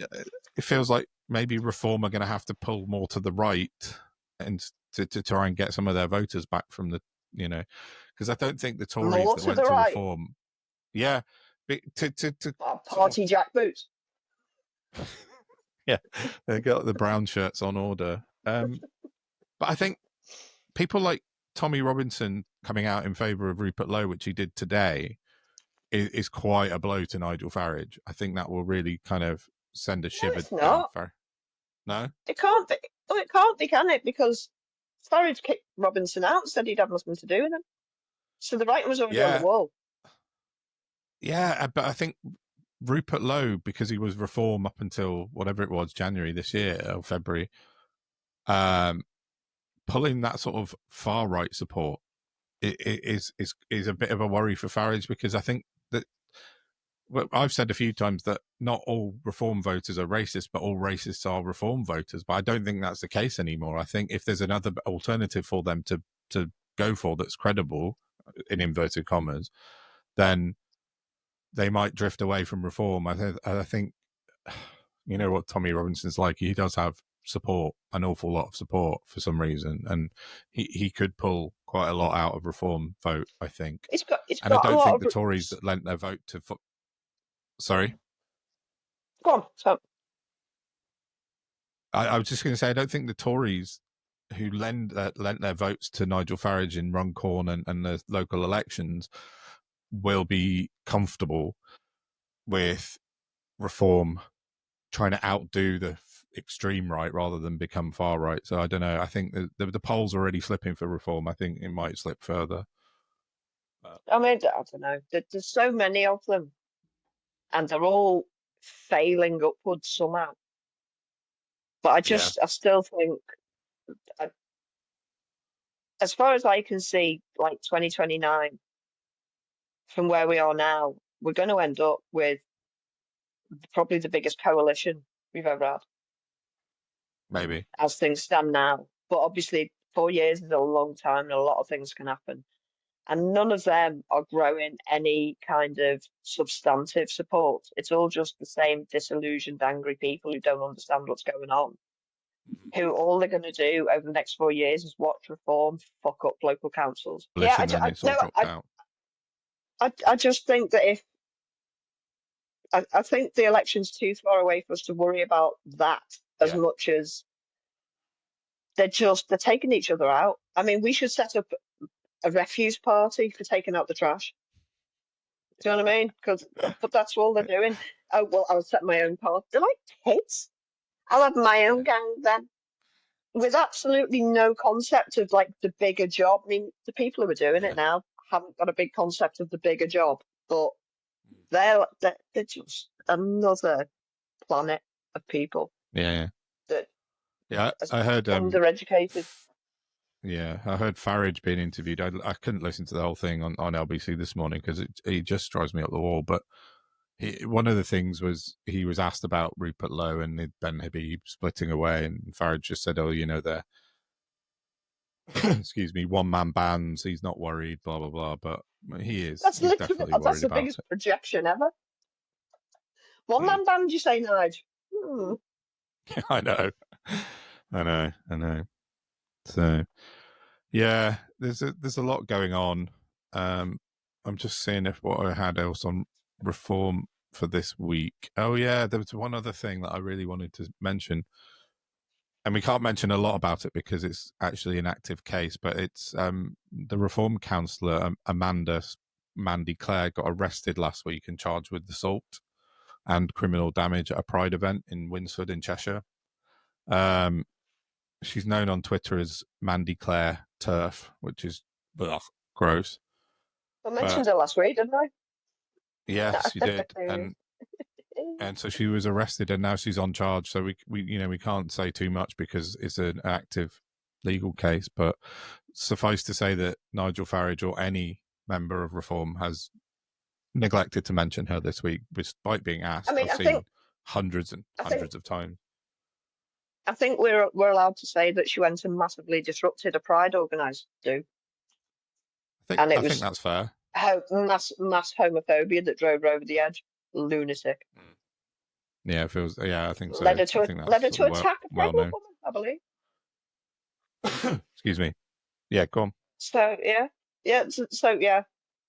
feels like maybe Reform are going to have to pull more to the right and to try and get some of their voters back from the, because I don't think the Tories more that to went the to right. Reform, yeah, to party jack boots. Yeah, they got the brown shirts on order. But I think people like Tommy Robinson coming out in favour of Rupert Lowe, which he did today, is quite a blow to Nigel Farage. I think that will really kind of send a shiver down Farage. No? It can't be. Well, it can't be, can it? Because Farage kicked Robinson out, said he'd have nothing to do with him. So the writing was already on the wall. Yeah, but I think Rupert Lowe, because he was Reform up until whatever it was, January this year or February, pulling that sort of far right support is a bit of a worry for Farage, because I think that I've said a few times that not all Reform voters are racist, but all racists are Reform voters. But I don't think that's the case anymore. I think if there's another alternative for them to go for that's credible, in inverted commas, then they might drift away from Reform. I think, you know what Tommy Robinson's like. He does have support, an awful lot of support for some reason, and he could pull quite a lot out of Reform vote, I think. And I don't think the Tories that lent their vote to... Sorry? Go on. So... I was just going to say, I don't think the Tories who lent their votes to Nigel Farage in Runcorn and the local elections will be comfortable with Reform trying to outdo the extreme right rather than become far right. So I don't know. I think the polls are already slipping for Reform. I think it might slip further. I mean, I don't know. There's so many of them, and they're all failing upwards somehow. But I still think, as far as I can see, like 2029, from where we are now, we're going to end up with probably the biggest coalition we've ever had. Maybe. As things stand now. But obviously, 4 years is a long time and a lot of things can happen. and none of them are growing any kind of substantive support. It's all just the same disillusioned, angry people who don't understand what's going on, who all they're going to do over the next 4 years is watch Reform fuck up local councils. And then it's all dropped out. I just think that if I think the election's too far away for us to worry about that as much as they're taking each other out. I mean, we should set up a refuse party for taking out the trash. Do you know what I mean? But that's all they're doing. Oh, well, I'll set my own party. They're like kids. I'll have my own gang then. With absolutely no concept of like the bigger job. I mean, the people who are doing it now haven't got a big concept of the bigger job, but they're just another planet of people. Yeah. That I heard undereducated. Yeah, I heard Farage being interviewed. I couldn't listen to the whole thing on LBC this morning because it just drives me up the wall. But one of the things was he was asked about Rupert Lowe and Ben Hibby splitting away, and Farage just said, "Oh, they're excuse me, one-man bands. He's not worried, blah blah blah." But he is. That's He's literally definitely that's the about biggest it. projection ever. One-man band, you say, Nige? I know. So, yeah, there's a lot going on. I'm just seeing what I had else on Reform for this week. Oh yeah, there was one other thing that I really wanted to mention, and we can't mention a lot about it because it's actually an active case. But it's the Reform councillor Mandy Clare got arrested last week and charged with assault and criminal damage at a Pride event in Winsford in Cheshire. She's known on Twitter as Mandy Clare Turf, which is gross. I mentioned her last week, didn't I? Yes, you did. And so she was arrested, and now she's on charge. So we can't say too much because it's an active legal case. But suffice to say that Nigel Farage or any member of Reform has neglected to mention her this week, despite being asked. I mean, I've seen hundreds and hundreds of times. I think we're allowed to say that she went and massively disrupted a Pride organised do. I think that's fair. Mass homophobia that drove her over the edge. Lunatic. Yeah, it feels. Yeah, I think so. Led her to attack a pregnant woman, I believe. Excuse me. Yeah, go on. So yeah.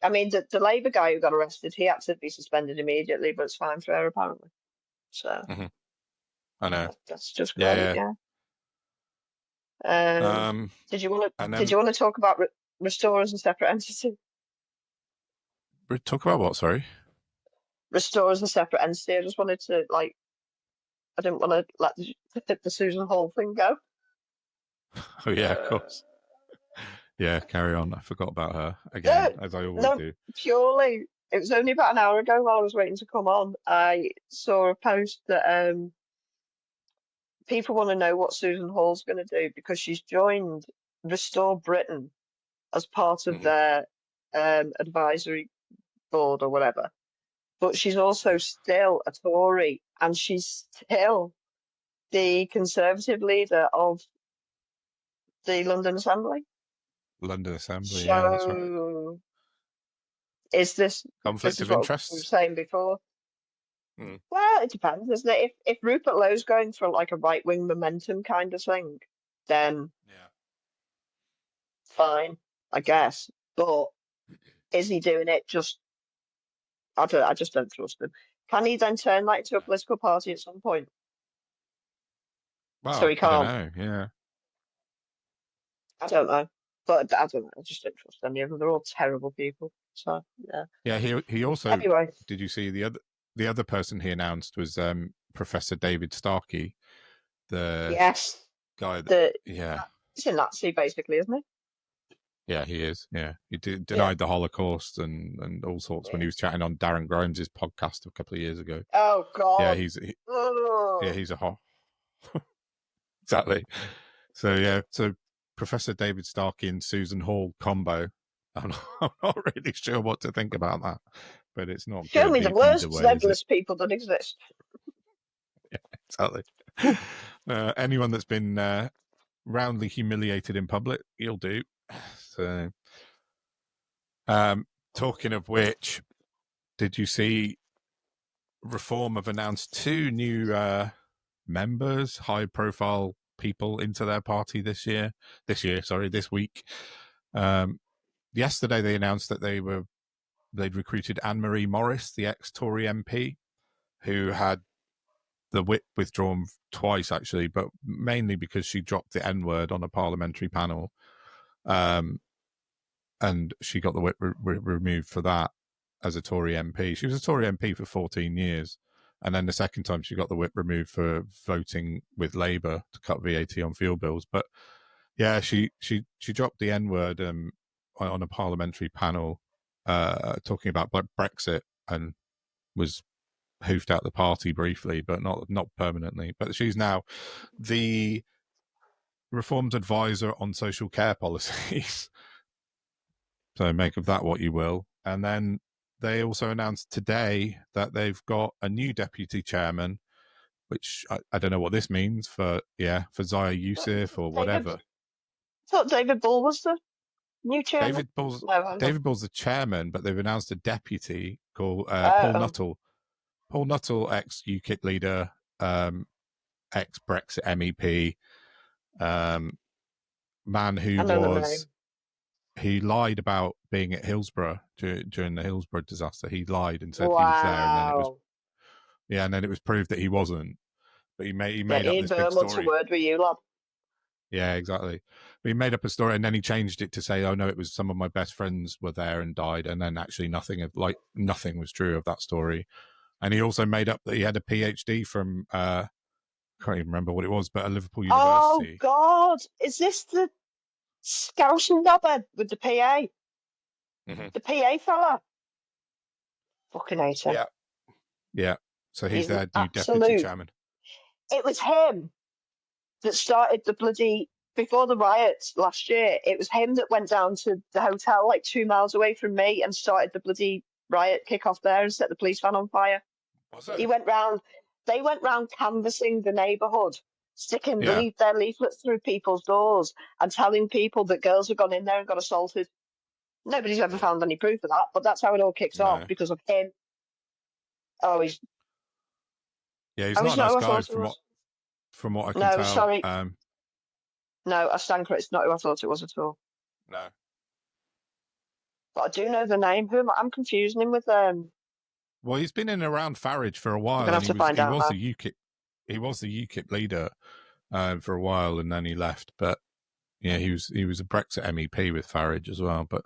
I mean, the Labour guy who got arrested, he had to be suspended immediately, but it's fine for her apparently. So. I know. That's just great. Yeah. Did you want to talk about Restore as a separate entity? Talk about what? Sorry. Restore as a separate entity. I just wanted to I didn't want to let the Susan Hall thing go. Oh yeah, of course. Yeah, carry on. I forgot about her again, as I always do. Purely, it was only about an hour ago while I was waiting to come on. I saw a post that people want to know what Susan Hall's going to do because she's joined Restore Britain as part of their advisory board or whatever. But she's also still a Tory, and she's still the Conservative leader of the London Assembly. So, yeah, that's right. Is this conflict of interest? We were saying before. Well, it depends, isn't it? If Rupert Lowe's going for like a right-wing momentum kind of thing, then fine, I guess. But is he doing it just? I just don't trust him. Can he then turn that into a political party at some point? Well, so he can't. I don't know. Yeah. I don't know, but I don't know. I just don't trust any of them. They're all terrible people. So yeah. Yeah. He also. Anyway. Did you see the other person he announced was Professor David Starkey, the guy that he's a Nazi basically, isn't he? Yeah, he is. Yeah, he denied the Holocaust and all sorts when he was chatting on Darren Grimes' podcast a couple of years ago. Oh God! Yeah, he's a exactly. So Professor David Starkey and Susan Hall combo. I'm not really sure what to think about that. But it's not. Show me the worst legless people that exist. Yeah, exactly. Anyone that's been roundly humiliated in public, you'll do. So, Talking of which, did you see Reform have announced 2 new members, high-profile people into their party this week. Yesterday they announced that they'd recruited Anne-Marie Morris, the ex-Tory MP, who had the whip withdrawn twice, actually, but mainly because she dropped the N-word on a parliamentary panel. And she got the whip removed for that as a Tory MP. She was a Tory MP for 14 years. And then the second time she got the whip removed for voting with Labour to cut VAT on fuel bills. But yeah, she dropped the N-word on a parliamentary panel talking about Brexit, and was hoofed out the party briefly, but not permanently. But she's now the Reform's advisor on social care policies. So make of that what you will. And then they also announced today that they've got a new deputy chairman, which I don't know what this means for Zaya Youssef or whatever. I thought David Bull was the new chairman. David Bull's the chairman, but they've announced a deputy called Paul Nuttall. Paul Nuttall, ex-UKIP leader, ex-Brexit MEP, man who he lied about being at Hillsborough during the Hillsborough disaster. He lied and said he was there, and then it was proved that he wasn't. But he made up this big story. A word with you, lad. Yeah, exactly. But he made up a story, and then he changed it to say, "Oh no, it was some of my best friends were there and died," and then actually nothing was true of that story. And he also made up that he had a PhD from I can't even remember what it was, but a Liverpool University. Oh God, is this the Scousing knobhead with the PA? Mm-hmm. The PA fella? Fucking hate him. Yeah. So he's their new deputy chairman. It was him that started the bloody, before the riots last year, it was him that went down to the hotel like 2 miles away from me and started the bloody riot kick-off there and set the police van on fire. Was it? They went round canvassing the neighbourhood, sticking their leaflets through people's doors and telling people that girls had gone in there and got assaulted. Nobody's ever found any proof of that, but that's how it all kicks off, because of him. Oh, he's not a nice guy from what I can tell. No, sorry. No, I stand corrected. It's not who I thought it was at all. No. But I do know the name. Who am I? I'm confusing him with Well, he's been in and around Farage for a while. I'm gonna have to find out. He was the UKIP leader for a while, and then he left. But yeah, he was a Brexit MEP with Farage as well. But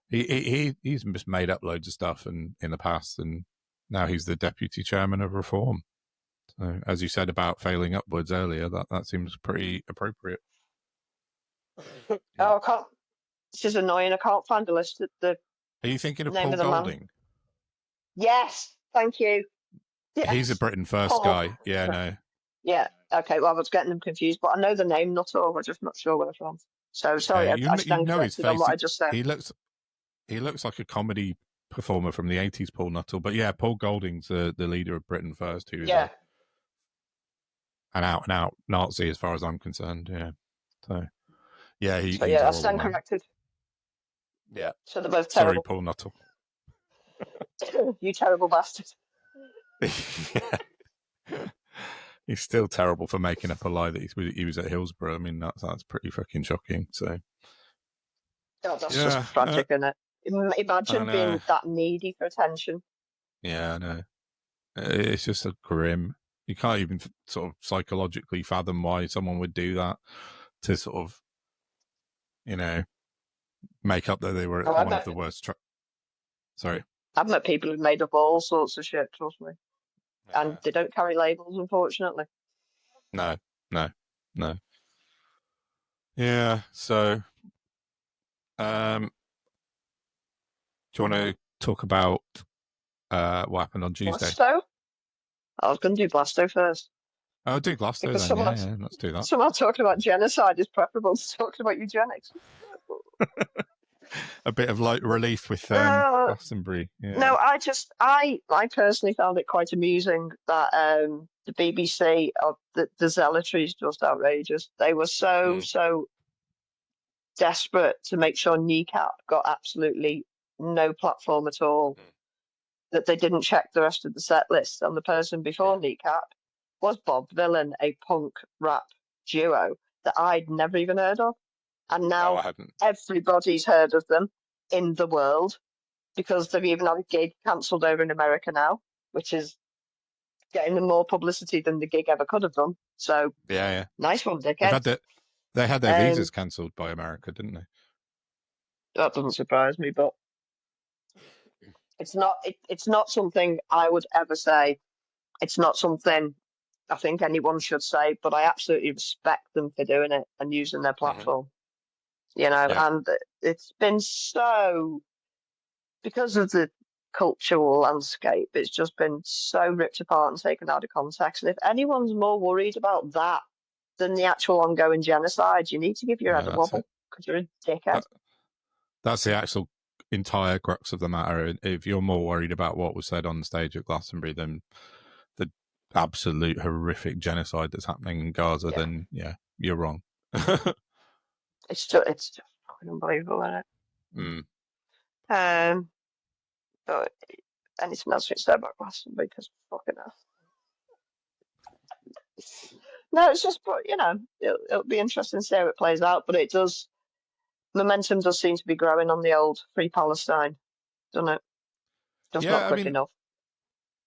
he's just made up loads of stuff in the past, and now he's the deputy chairman of Reform. So, as you said about failing upwards earlier, that seems pretty appropriate. Oh, I can't. This is annoying. I can't find the list. Are you thinking of Paul Golding? Yes, thank you. Yes. He's a Britain First guy. Yeah, no. Yeah, okay. Well, I was getting them confused, but I know the name, not all. I'm just not sure where from. So sorry, I stand corrected on what I just said. He looks like a comedy performer from the 80s, Paul Nuttall. But yeah, Paul Golding's the leader of Britain First, who is an out Nazi as far as I'm concerned. Yeah. So yeah, he's I stand corrected. Yeah. So they're both terrible. Sorry, Paul Nuttall. You terrible bastard. Yeah. He's still terrible for making up a lie that he was at Hillsborough. I mean, that's pretty fucking shocking. So, God, that's just tragic, isn't it? Imagine being that needy for attention. Yeah, I know. It's just a grim. You can't even sort of psychologically fathom why someone would do that to sort of, make up that they were one of the worst. Sorry. I've met people who've made up all sorts of shit, trust me. Yeah. And they don't carry labels, unfortunately. No. Yeah, so do you want to talk about what happened on Tuesday? Glasto? I was going to do Glasto first. Oh, do Glasto then, let's do that. Someone talking about genocide is preferable to talking about eugenics. A bit of light relief with Glastonbury. Yeah. No, I personally found it quite amusing that the BBC, the zealotry is just outrageous. They were so desperate to make sure Kneecap got absolutely no platform at all, that they didn't check the rest of the set list, and the person before Kneecap was Bob Villain, a punk rap duo that I'd never even heard of. And now I hadn't. everybody's heard of them in the world, because they've even had a gig cancelled over in America now, which is getting them more publicity than the gig ever could have done. So Yeah. nice one, They dickhead. had their visas cancelled by America, didn't they? That doesn't surprise me, but it's not something I would ever say. It's not something I think anyone should say, but I absolutely respect them for doing it and using their platform. You know, and it's been so, because of the cultural landscape, it's just been so ripped apart and taken out of context. And if anyone's more worried about that than the actual ongoing genocide, you need to give your head a wobble, because you're a dickhead. That's the actual entire crux of the matter. If you're more worried about what was said on the stage at Glastonbury than the absolute horrific genocide that's happening in Gaza, then you're wrong. It's just fucking unbelievable, isn't it? But anything else we say about Glastonbury? Because fucking hell. No, it's just, you know, it'll be interesting to see how it plays out. But momentum does seem to be growing on the old Free Palestine, doesn't it? Just not quick enough.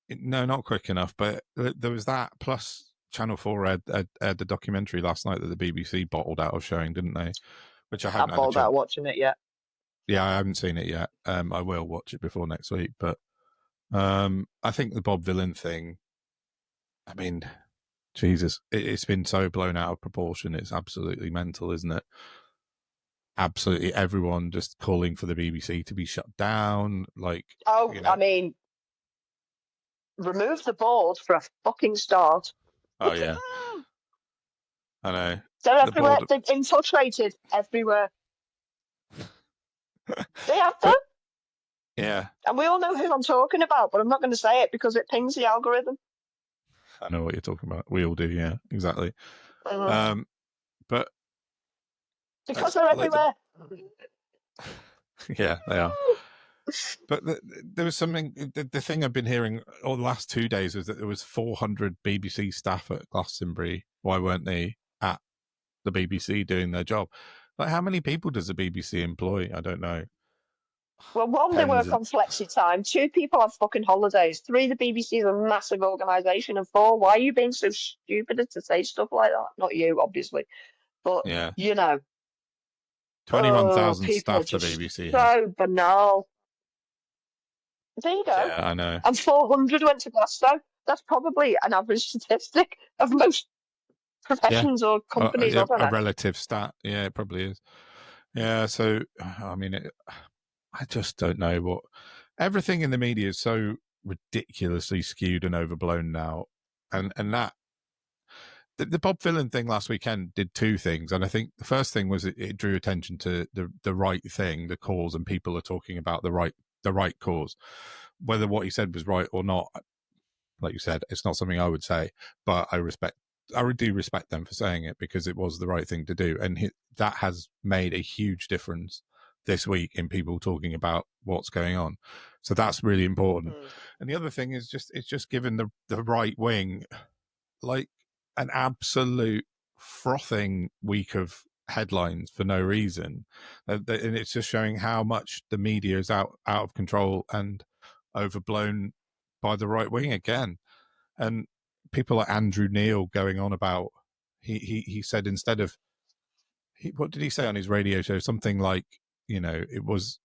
No, not quick enough. But there was that, plus Channel 4 had the documentary last night that the BBC bottled out of showing, didn't they? Which I haven't had bottled out watching it yet. Yeah, I haven't seen it yet. I will watch it before next week. But I think the Bob Villain thing, I mean, Jesus, it's been so blown out of proportion. It's absolutely mental, isn't it? Absolutely everyone just calling for the BBC to be shut down. Like, I mean, remove the board for a fucking start. Oh, yeah. I know. They're everywhere. They're infiltrated everywhere. They have them. Yeah. And we all know who I'm talking about, but I'm not going to say it because it pings the algorithm. I know what you're talking about. We all do, yeah, exactly. But because they're everywhere. Yeah, they are. But there was something. The thing I've been hearing all the last 2 days is that there was 400 BBC staff at Glastonbury. Why weren't they at the BBC doing their job? Like, how many people does the BBC employ? I don't know. Well, one, they work on flexi time. 2, people have fucking holidays. 3, the BBC is a massive organisation. And 4, why are you being so stupid as to say stuff like that? Not you, obviously, but you know, 21,000 staff the BBC. So banal. There you go. Yeah, I know. And 400 went to Glasgow. That's probably an average statistic of most professions or companies. A relative stat. Yeah, it probably is. Yeah, so, I mean, I just don't know what... Everything in the media is so ridiculously skewed and overblown now. And that... The Bob Villain thing last weekend did 2 things. And I think the first thing was it drew attention to the right thing, the cause, and people are talking about the right cause. Whether what he said was right or not, like you said, it's not something I would say, but I do respect them for saying it because it was the right thing to do. And that has made a huge difference this week in people talking about what's going on. So that's really important. And the other thing is it's just given the right wing like an absolute frothing week of headlines for no reason. And it's just showing how much the media is out of control and overblown by the right wing again. And people like Andrew Neil going on about, he said instead of, what did he say on his radio show? Something like, it was,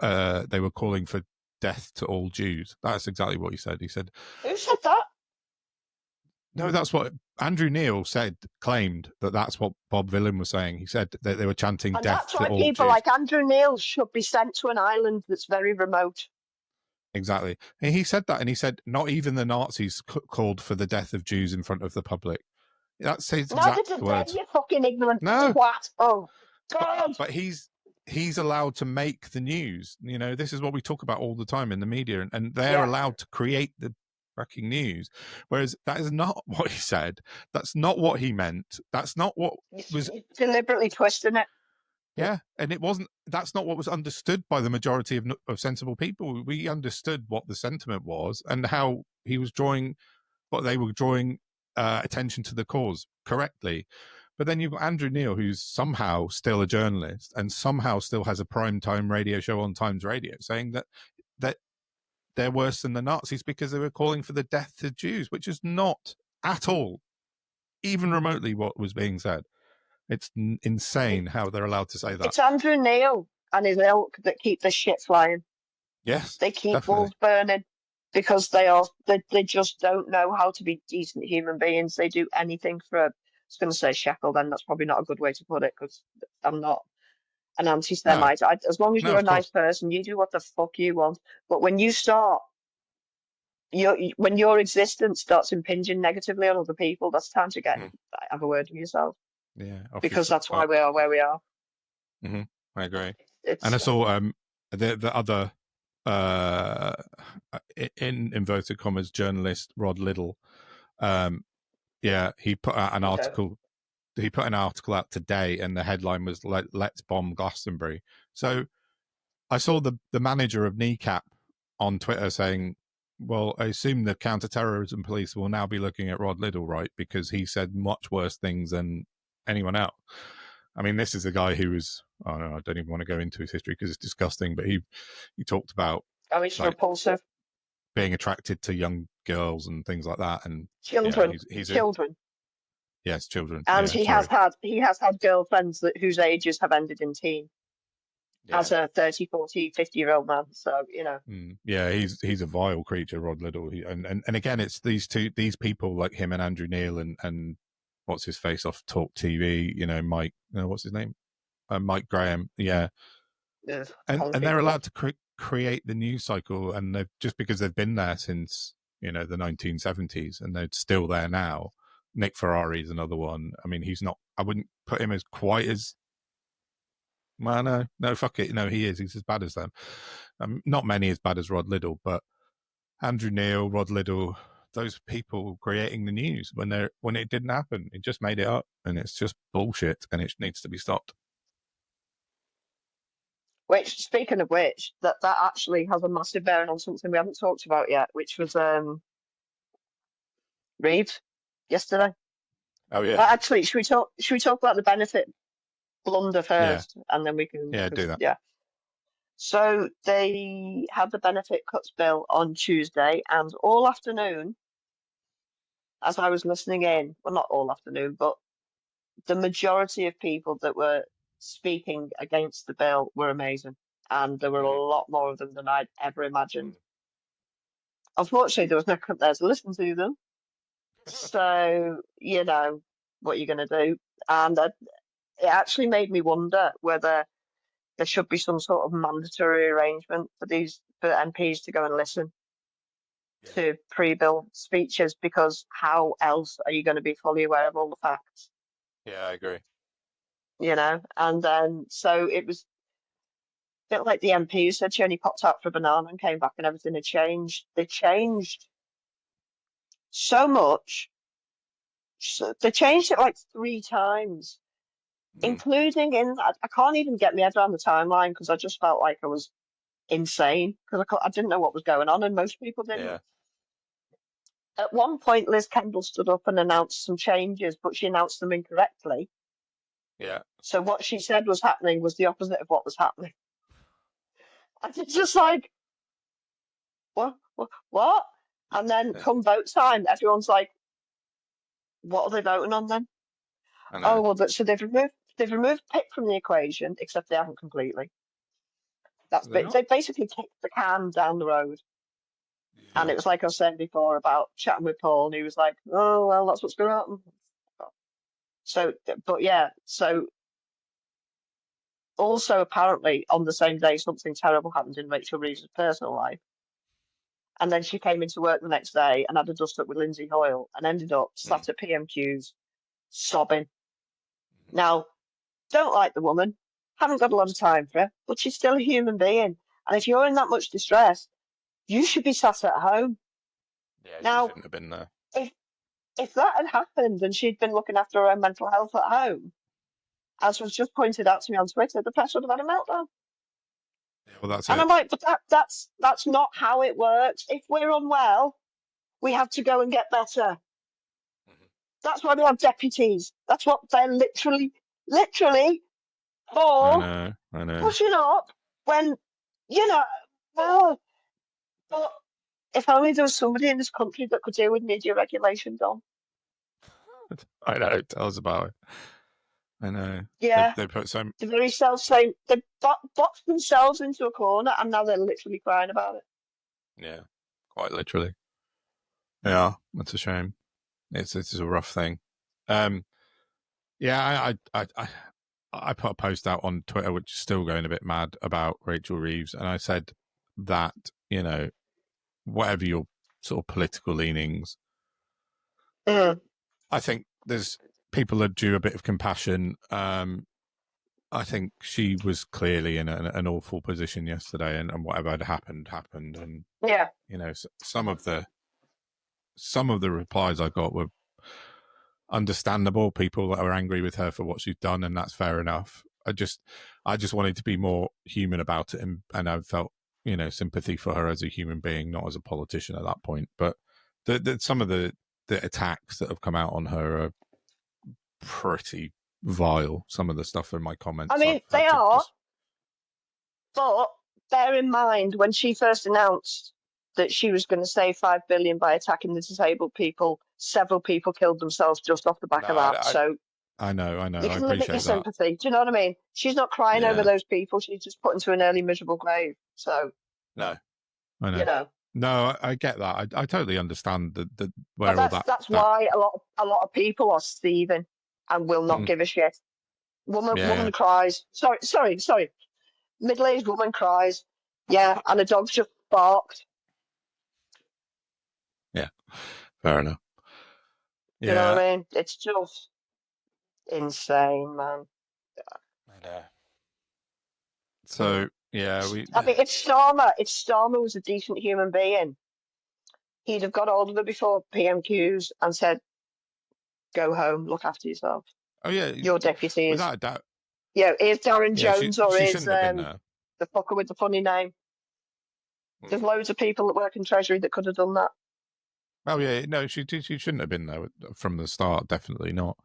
they were calling for death to all Jews. That's exactly what he said. He said, who said that? No, that's what Andrew Neil claimed that's what Bob Villain was saying. He said that they were chanting death to all Jews. And that's why people like Andrew Neil should be sent to an island that's very remote. Exactly. And he said that, and he said not even the Nazis called for the death of Jews in front of the public. That says exact words. You fucking ignorant twat. Oh, God. But he's allowed to make the news. This is what we talk about all the time in the media, and they're allowed to create the fucking news, whereas that is not what he said. That's not what he meant. That's not what was deliberately twisting it. Yeah, and it wasn't. That's not what was understood by the majority of sensible people. We understood what the sentiment was and how he was drawing, what they were drawing attention to the cause correctly. But then you've got Andrew Neil, who's somehow still a journalist and somehow still has a primetime radio show on Times Radio, saying that they're worse than the Nazis because they were calling for the death of Jews, which is not at all, even remotely, what was being said. It's insane how they're allowed to say that. It's Andrew Neil and his ilk that keep the shit flying. Yes, They keep definitely. walls burning because they just don't know how to be decent human beings. They do anything for I was going to say shekel, then that's probably not a good way to put it because I'm not an anti-Semite. As long as No, you're a of nice course. person, you do what the fuck you want. But when you start, when your existence starts impinging negatively on other people, that's time to have a word with yourself. Yeah, Because that's why we are where we are. Mm-hmm. I agree. It's, And I saw the other in inverted commas journalist Rod Liddle. He put out an article. He put an article out today, and the headline was "Let's bomb Glastonbury." So I saw the manager of Kneecap on Twitter saying, "Well, I assume the counter-terrorism police will now be looking at Rod Liddle, right? Because he said much worse things than anyone else." I mean, this is a guy who was, I don't even want to go into his history because it's disgusting, but he talked about it's repulsive. Being attracted to young girls and things like that. And children. Yes, children. And he has had girlfriends whose ages have ended in teen. Yeah. As a 30, 40, 50-year-old man. So, Yeah, he's a vile creature, Rod Liddle. And again, it's these people like him and Andrew Neil and what's his face off Talk TV, Mike, what's his name? Mike Graham. Yeah. And they're allowed to create the news cycle, and they've just because they've been there since, the 1970s and they're still there now. Nick Ferrari is another one. I mean, he's not, I wouldn't put him as quite as, well, no, fuck it. No, he is. He's as bad as them. Not many as bad as Rod Liddle, but Andrew Neil, Rod Liddle, those people creating the news when it didn't happen. It just made it up, and it's just bullshit, and it needs to be stopped. Which, speaking of which, that actually has a massive bearing on something we haven't talked about yet, which was Reeves yesterday. Oh yeah. But actually, should we talk about the benefit blunder first, and then we can do that. Yeah. So they had the benefit cuts bill on Tuesday, and all afternoon, as I was listening in, well, not all afternoon, but the majority of people that were speaking against the bill were amazing, and there were a lot more of them than I'd ever imagined. Unfortunately, there was no one there to listen to them, so what you're going to do. And it actually made me wonder whether there should be some sort of mandatory arrangement for MPs to go and listen to pre-bill speeches, because how else are you going to be fully aware of all the facts? Yeah, I agree. And then so it was a bit like the MP who said she only popped out for a banana and came back and everything had changed. They changed so much. They changed it like 3 times, including I can't even get my head around the timeline because I just felt like I was insane because I didn't know what was going on, and most people didn't. Yeah. At one point, Liz Kendall stood up and announced some changes, but she announced them incorrectly. Yeah. So what she said was happening was the opposite of what was happening. And it's just like, what? And then come vote time, everyone's like, what are they voting on then? Oh, well, so they've removed Pitt from the equation, except they haven't completely. They basically kicked the can down the road. Yeah. And it was like I was saying before about chatting with Paul, and he was like, oh, well, that's what's going to happen. So, but yeah, so also apparently on the same day, something terrible happened in Rachel Reeves' personal life. And then she came into work the next day and had a dust up with Lindsay Hoyle and ended up sat at PMQs sobbing. Now, don't like the woman, haven't got a lot of time for her, but she's still a human being. And if you're in that much distress, you should be sat at home. Yeah, now, she shouldn't have been there. If that had happened and she'd been looking after her own mental health at home, as was just pointed out to me on Twitter, the press would have had a meltdown. Yeah, well, that's And it. I'm like, but that's not how it works. If we're unwell, we have to go and get better. That's why we have deputies. That's what they're literally for, I know. pushing up when, well, but if only there was somebody in this country that could deal with media regulation, Dom. I know. Tell us about it. I know. Yeah. They put some. The very self-same, they boxed themselves into a corner and now they're literally crying about it. Yeah, quite literally. Yeah, that's a shame. It's a rough thing. Yeah, I put a post out on Twitter, which is still going a bit mad, about Rachel Reeves, and I said that, whatever your sort of political leanings, I think there's people that due a bit of compassion. I think she was clearly in an awful position yesterday, and whatever had happened, and yeah, some of the replies I got were understandable. People that are angry with her for what she's done, and that's fair enough. I just wanted to be more human about it, and I felt sympathy for her as a human being, not as a politician at that point. But some of the attacks that have come out on her are pretty vile. Some of the stuff in my comments, I mean, they are. But bear in mind, when she first announced that she was going to save $5 billion by attacking the disabled people, several people killed themselves just off the back of that. So I know. You can limit your that. sympathy. Do you know what I mean? She's not crying over those people. She's just put into an early miserable grave. So no, I know. No, I get that. I totally understand that where all that. That's why a lot of people are seething and will not give a shit. Woman cries. Sorry. Middle-aged woman cries. Yeah, and a dog's just barked. Yeah, fair enough. Yeah. You know what I mean? It's just insane, man. I know. So yeah, I mean, if Starmer was a decent human being, he'd have got hold of her before PMQs and said, "Go home, look after yourself." Oh yeah, your deputy is. Without a doubt. Yeah, is Darren Jones or she is the fucker with the funny name? There's loads of people that work in Treasury that could have done that. Oh yeah, no, she shouldn't have been there from the start. Definitely not.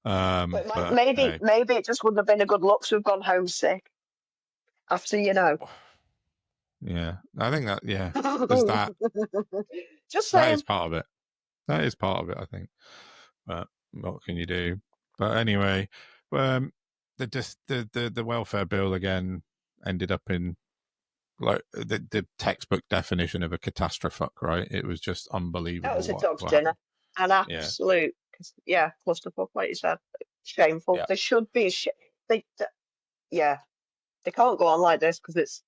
But maybe it just wouldn't have been a good look to have gone home sick after Yeah, I think that. Yeah, there's that. Just saying. That is part of it. I think. But what can you do? But anyway, the welfare bill again ended up in like the textbook definition of a catastrof, right? It was just unbelievable. That was a dog's dinner. An absolute, clusterfuck, like you said. Shameful. Yeah. There should be they can't go on like this because it's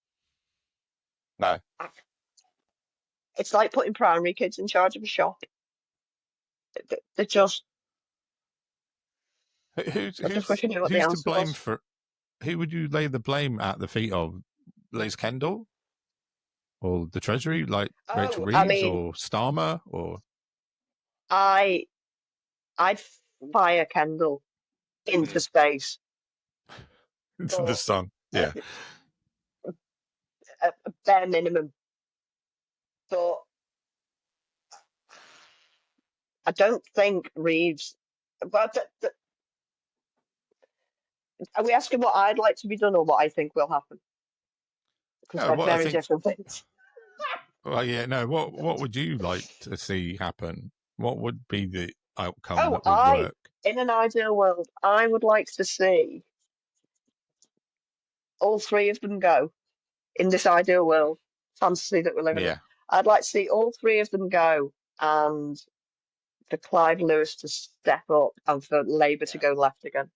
it's like putting primary kids in charge of a shop. They're just. Who's to blame for? Who would you lay the blame at the feet of? Liz Kendall or the Treasury, like Rachel Reeves or Starmer, or I'd fire Kendall into space. Into the sun, yeah. A bare minimum. But I don't think Reeves. But are we asking what I'd like to be done or what I think will happen? Because they're very different things. Well, yeah, no. What would you like to see happen? What would be the outcome that would work? In an ideal world, I would like to see all three of them go. In this ideal world, fantasy that we're living in, I'd like to see all three of them go, and for Clive Lewis to step up and for Labour to go left again.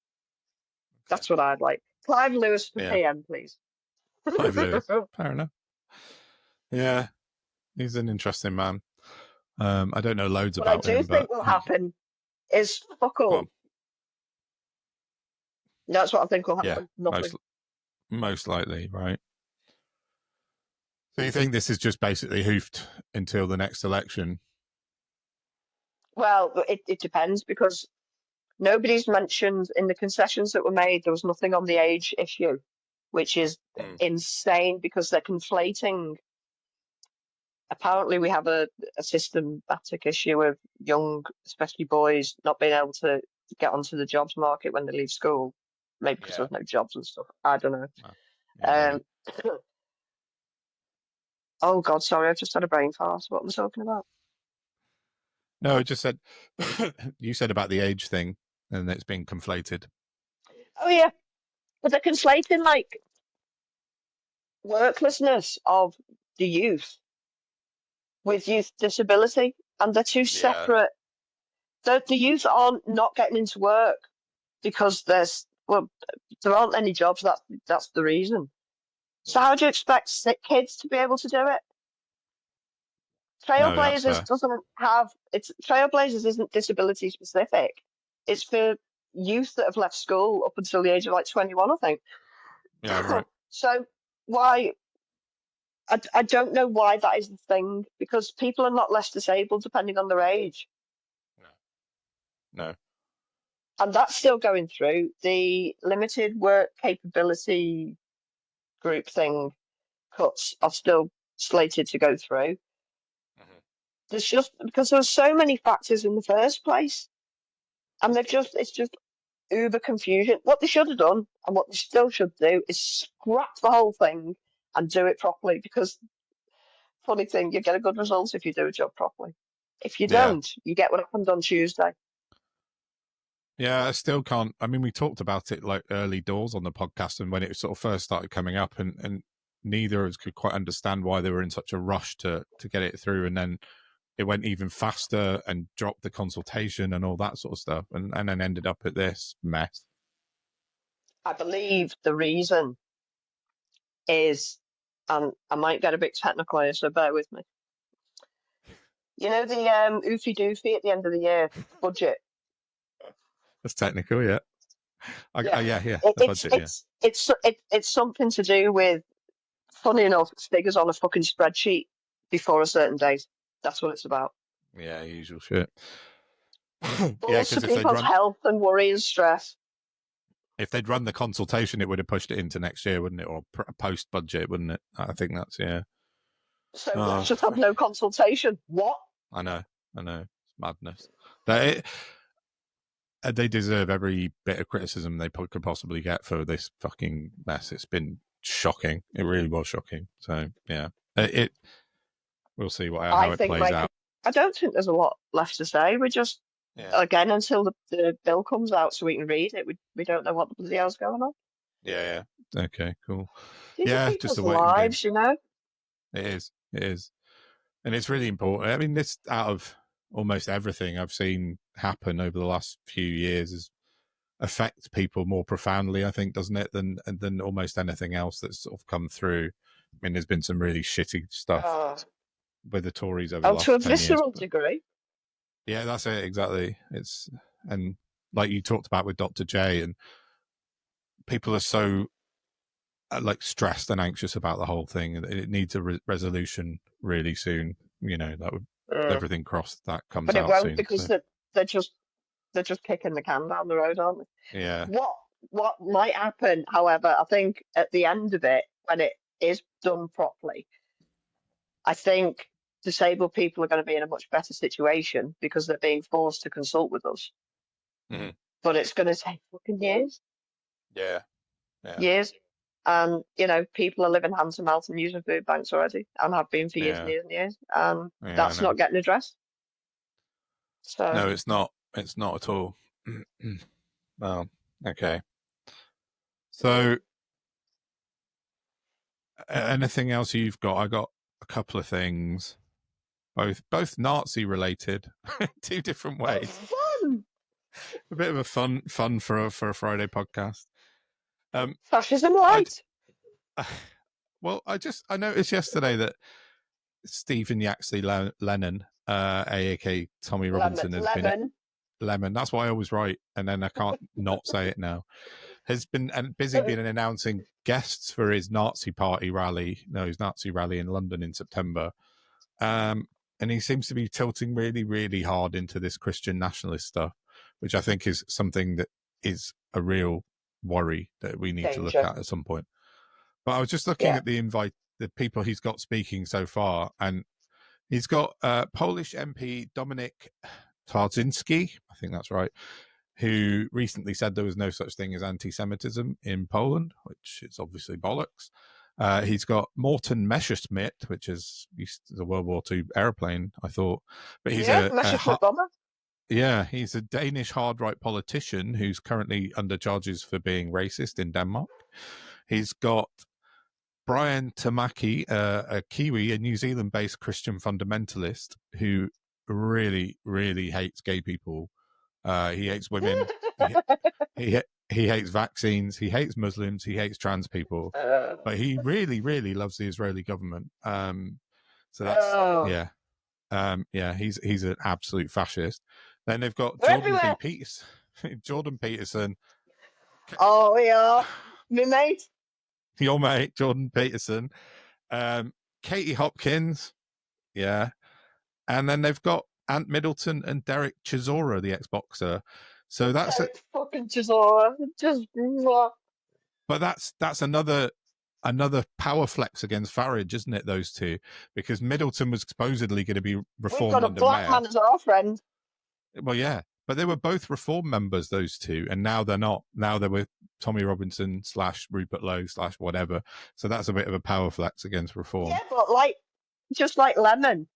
That's what I'd like. Clive Lewis for PM, please. Clive Lewis. Fair enough. Yeah, he's an interesting man. I don't know loads about him. What I do think will happen is fuck all. That's what I think will happen. Yeah, most likely, right? So you think this is just basically hoofed until the next election? Well, it depends because Nobody's mentioned in the concessions that were made, there was nothing on the age issue, which is insane because they're conflating. Apparently, we have a systematic issue of young, especially boys, not being able to get onto the jobs market when they leave school. Maybe because there's no jobs and stuff. I don't know. Yeah, oh, God, sorry. I've just had a brain fart. What am I talking about? no, I just said, you said about the age thing and it's being conflated. Oh, yeah. But they're conflating, like, worklessness of the youth with youth disability. And they're two separate. The youth aren't not getting into work because there aren't any jobs. That's the reason. So how do you expect sick kids to be able to do it? Trailblazers Trailblazers isn't disability specific. It's for youth that have left school up until the age of like 21, I think. Yeah, right. So why? I don't know why that is the thing, because people are not less disabled depending on their age. No. And that's still going through. The limited work capability group thing cuts are still slated to go through. There's just because there were so many factors in the first place, and it's just uber confusion. What they should have done and what they still should do is scrap the whole thing and do it properly, because funny thing, you get a good result if you do a job properly. If you don't, you get what happened on Tuesday. Yeah, I still can't. I mean, we talked about it like early doors on the podcast and when it sort of first started coming up, and neither of us could quite understand why they were in such a rush to get it through. And then it went even faster and dropped the consultation and all that sort of stuff, and then ended up at this mess. I believe the reason is, and I might get a bit technical here, so bear with me. You know the oofy doofy at the end of the year budget? That's technical, yeah. It's something to do with, funny enough, figures on a fucking spreadsheet before a certain date. That's what it's about. Yeah, usual shit. Balls to people's health and worry and stress. If they'd run the consultation, it would have pushed it into next year, wouldn't it? Or post budget, wouldn't it? I think that's So let's just have no consultation. What? I know. It's madness. They deserve every bit of criticism they could possibly get for this fucking mess. It's been shocking. It really was shocking. So yeah, we'll see how it plays out. I don't think there's a lot left to say. We just again, until the bill comes out so we can read it, we don't know what the bloody hell's going on. Yeah. Okay, cool. These are just the lives, you know. It is, and it's really important. I mean, this out of almost everything I've seen happen over the last few years affects people more profoundly, I think, doesn't it, than almost anything else that's sort of come through. I mean, there's been some really shitty stuff with the Tories over the last 10 years. To a visceral degree. Yeah, that's it, exactly. And like you talked about with Dr. J, and people are so like stressed and anxious about the whole thing. It needs a resolution really soon. You know, that would everything crossed that comes out soon. But it won't, because they're just kicking the can down the road, aren't they? Yeah. What might happen, however, I think at the end of it, when it is done properly, I think disabled people are going to be in a much better situation because they're being forced to consult with us. Mm-hmm. But it's going to take fucking years. Yeah. Years. And, you know, people are living hand to mouth and using food banks already, and have been for years and years and years. And that's not getting addressed. So no, it's not. It's not at all. Well, okay. So, anything else you've got? I got a couple of things, both Nazi related, two different ways. Fun. A bit of a fun for a Friday podcast. Fascism light. Well, I noticed yesterday that Stephen Yaxley Lennon, aka Tommy Robinson, has been Lemon. That's why I always write, and then I can't not say it now. Has been busy being announcing guests for his Nazi rally in London in September. And he seems to be tilting really, really hard into this Christian nationalist stuff, which I think is something that is a real worry that we need to look Danger. at some point. But I was just looking at the people he's got speaking so far, and he's got Polish MP Dominik Tarczynski, I think that's right, who recently said there was no such thing as anti-Semitism in Poland, which is obviously bollocks. He's got Morten Messerschmidt, which is the World War II airplane, I thought. But he's Messerschmitt bomber. Yeah, he's a Danish hard-right politician who's currently under charges for being racist in Denmark. He's got Brian Tamaki, a Kiwi, a New Zealand-based Christian fundamentalist who really, really hates gay people. He hates women. he hates vaccines. He hates Muslims. He hates trans people. But he really, really loves the Israeli government. So that's he's an absolute fascist. Then they've got Jordan Peterson. Oh yeah, me mate. Your mate, Jordan Peterson. Katie Hopkins. Yeah. And then they've got Ant Middleton and Derek Chisora, the ex-boxer. So that's fucking Chisora. Just. But that's another power flex against Farage, isn't it? Those two, because Middleton was supposedly going to be reformed. We've got a black man as our friend. Well, yeah, but they were both Reform members, those two, and now they're not. Now they're with Tommy Robinson / Rupert Lowe / whatever. So that's a bit of a power flex against Reform. Yeah, but just like Lemon,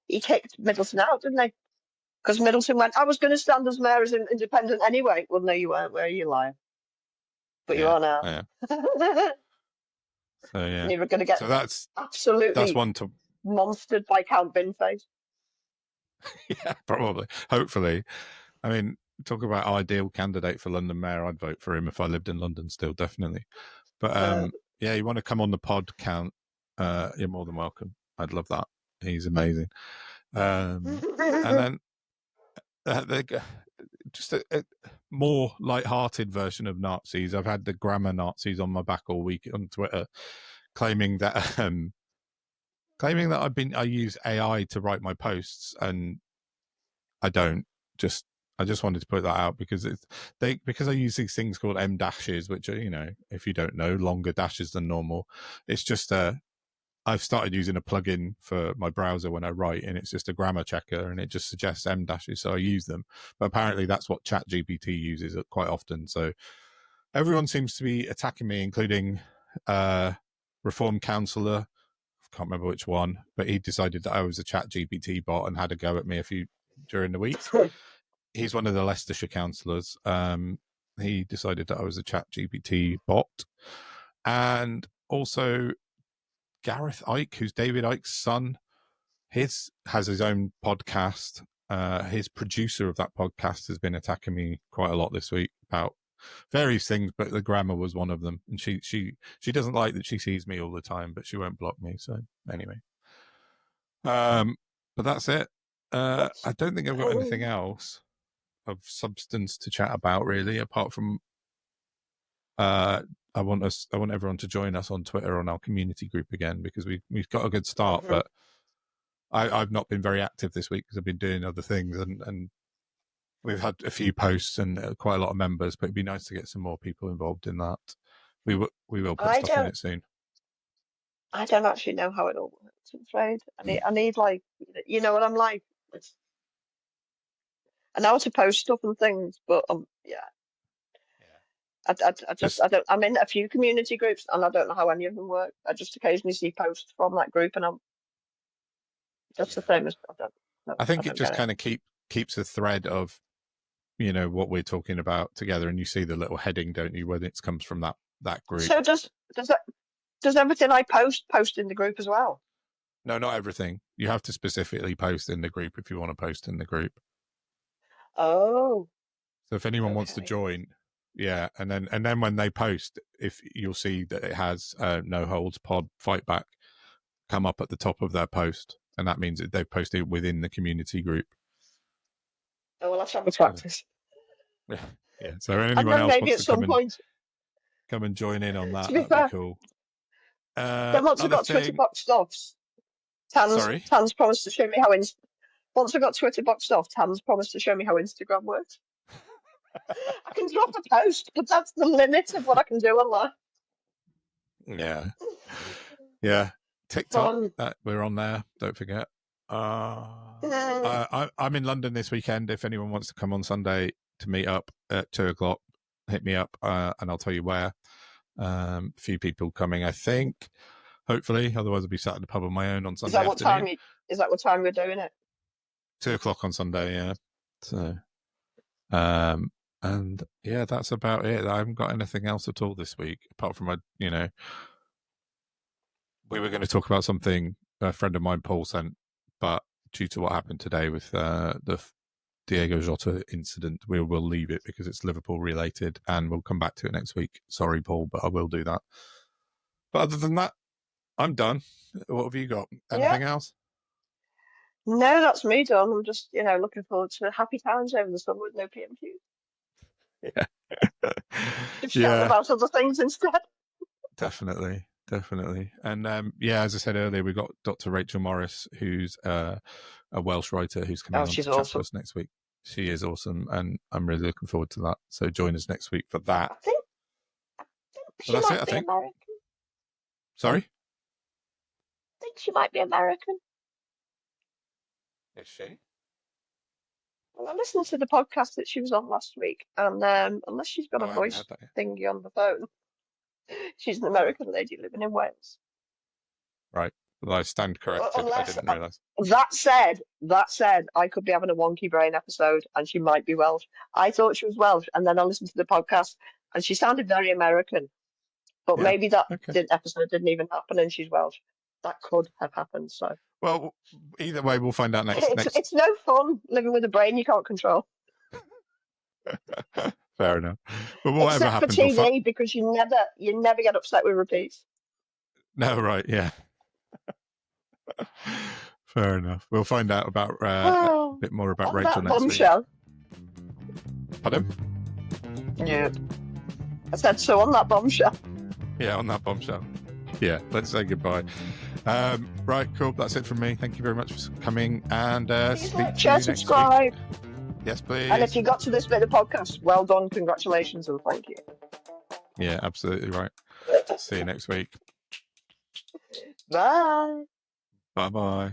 he kicked Middleton out, didn't he? Because Middleton went, I was going to stand as mayor as an independent anyway. Well, no, you weren't. Where are you lying? But you are now. Yeah. So yeah, and you're going to get that's one to monstered by Count Binface. Yeah, probably. Hopefully. I mean, talk about ideal candidate for London mayor. I'd vote for him if I lived in London still, definitely. But yeah, you want to come on the pod, Count? You're more than welcome. I'd love that. He's amazing. And then just a more light-hearted version of Nazis. I've had the grammar Nazis on my back all week on Twitter, claiming that I use AI to write my posts, and I don't. I just wanted to put that out because because I use these things called M dashes, which are, if you don't know, longer dashes than normal. It's just I've started using a plugin for my browser when I write, and it's just a grammar checker, and it just suggests M dashes, so I use them. But apparently that's what ChatGPT uses quite often. So everyone seems to be attacking me, including Reform councillor. I can't remember which one, but he decided that I was a ChatGPT bot and had a go at me during the week. He's one of the Leicestershire councillors. He decided that I was a ChatGPT bot, and also Gareth Icke, who's David Icke's son, has his own podcast. His producer of that podcast has been attacking me quite a lot this week about various things, but the grammar was one of them. And she doesn't like that she sees me all the time, but she won't block me. So anyway, but that's it. I don't think I've got anything else of substance to chat about, really, apart from I want everyone to join us on Twitter on our community group again, because we've got a good start, but I've not been very active this week because I've been doing other things, and we've had a few posts and quite a lot of members, but it'd be nice to get some more people involved in that. We will put stuff in it soon. I don't actually know how it all works, I'm afraid. I need like, what I'm like. I know how to post stuff and things, but yeah. I don't. I'm in a few community groups, and I don't know how any of them work. I just occasionally see posts from that group, and I'm just the same as I think it just kind of keeps a thread of, what we're talking about together, and you see the little heading, don't you, when it comes from that group. So does everything I post in the group as well? No, not everything. You have to specifically post in the group if you want to post in the group. Oh. So if anyone wants to join. Yeah, and then when they post, if you'll see that it has NoHoldBarredPod Fight Back come up at the top of their post, and that means that they've posted within the community group. Oh, well, let's have a practice. Yeah. So anyone else maybe wants at some point come and join in on that, that'd be cool. Then once I got Twitter boxed off, Tan's promised to show me how. Once I got Twitter boxed off, Tan's promised to show me how Instagram works. I can drop a post, but that's the limit of what I can do online. Yeah. TikTok, Fun. we're on there. Don't forget. I'm in London this weekend. If anyone wants to come on Sunday to meet up at 2:00, hit me up, and I'll tell you where. A few people coming, I think. Hopefully, otherwise I'll be sat at the pub on my own on Sunday afternoon. Is that what time we're doing it? 2:00 on Sunday, yeah. So, and yeah, that's about it. I haven't got anything else at all this week, apart from we were going to talk about something a friend of mine, Paul, sent, but due to what happened today with the Diego Jota incident, we will leave it because it's Liverpool related, and we'll come back to it next week. Sorry, Paul, but I will do that. But other than that, I'm done. What have you got? Anything else? No, that's me done. I'm just, looking forward to happy times over the summer with no PMQs. Yeah. Just shout about other things instead. Definitely. And as I said earlier, we've got Dr. Rachel Morris, who's a Welsh writer who's coming on to chat to us next week. She is awesome, and I'm really looking forward to that. So join us next week for that. I think she might be American. Sorry? I think she might be American. Is she? Well, I listened to the podcast that she was on last week, and unless she's got a voice thingy on the phone, she's an American lady living in Wales. Right. Well, I stand corrected. I didn't realise. That said, I could be having a wonky brain episode, and she might be Welsh. I thought she was Welsh, and then I listened to the podcast, and she sounded very American. But maybe that episode didn't even happen, and she's Welsh. That could have happened. So. Well, either way, we'll find out next. It's no fun living with a brain you can't control. Fair enough. But whatever Except happens, for TV, because you never get upset with repeats. No, right? Yeah. Fair enough. We'll find out about a bit more about Rachel next bombshell. week. Pardon? Yeah. I said so on that bombshell. Yeah, on that bombshell. Yeah, let's say goodbye. Right, cool. That's it from me. Thank you very much for coming, and please like, share, subscribe. Yes, please. And if you got to this bit of the podcast, well done, congratulations, and thank you. Yeah, absolutely right. See you next week. Bye. Bye-bye.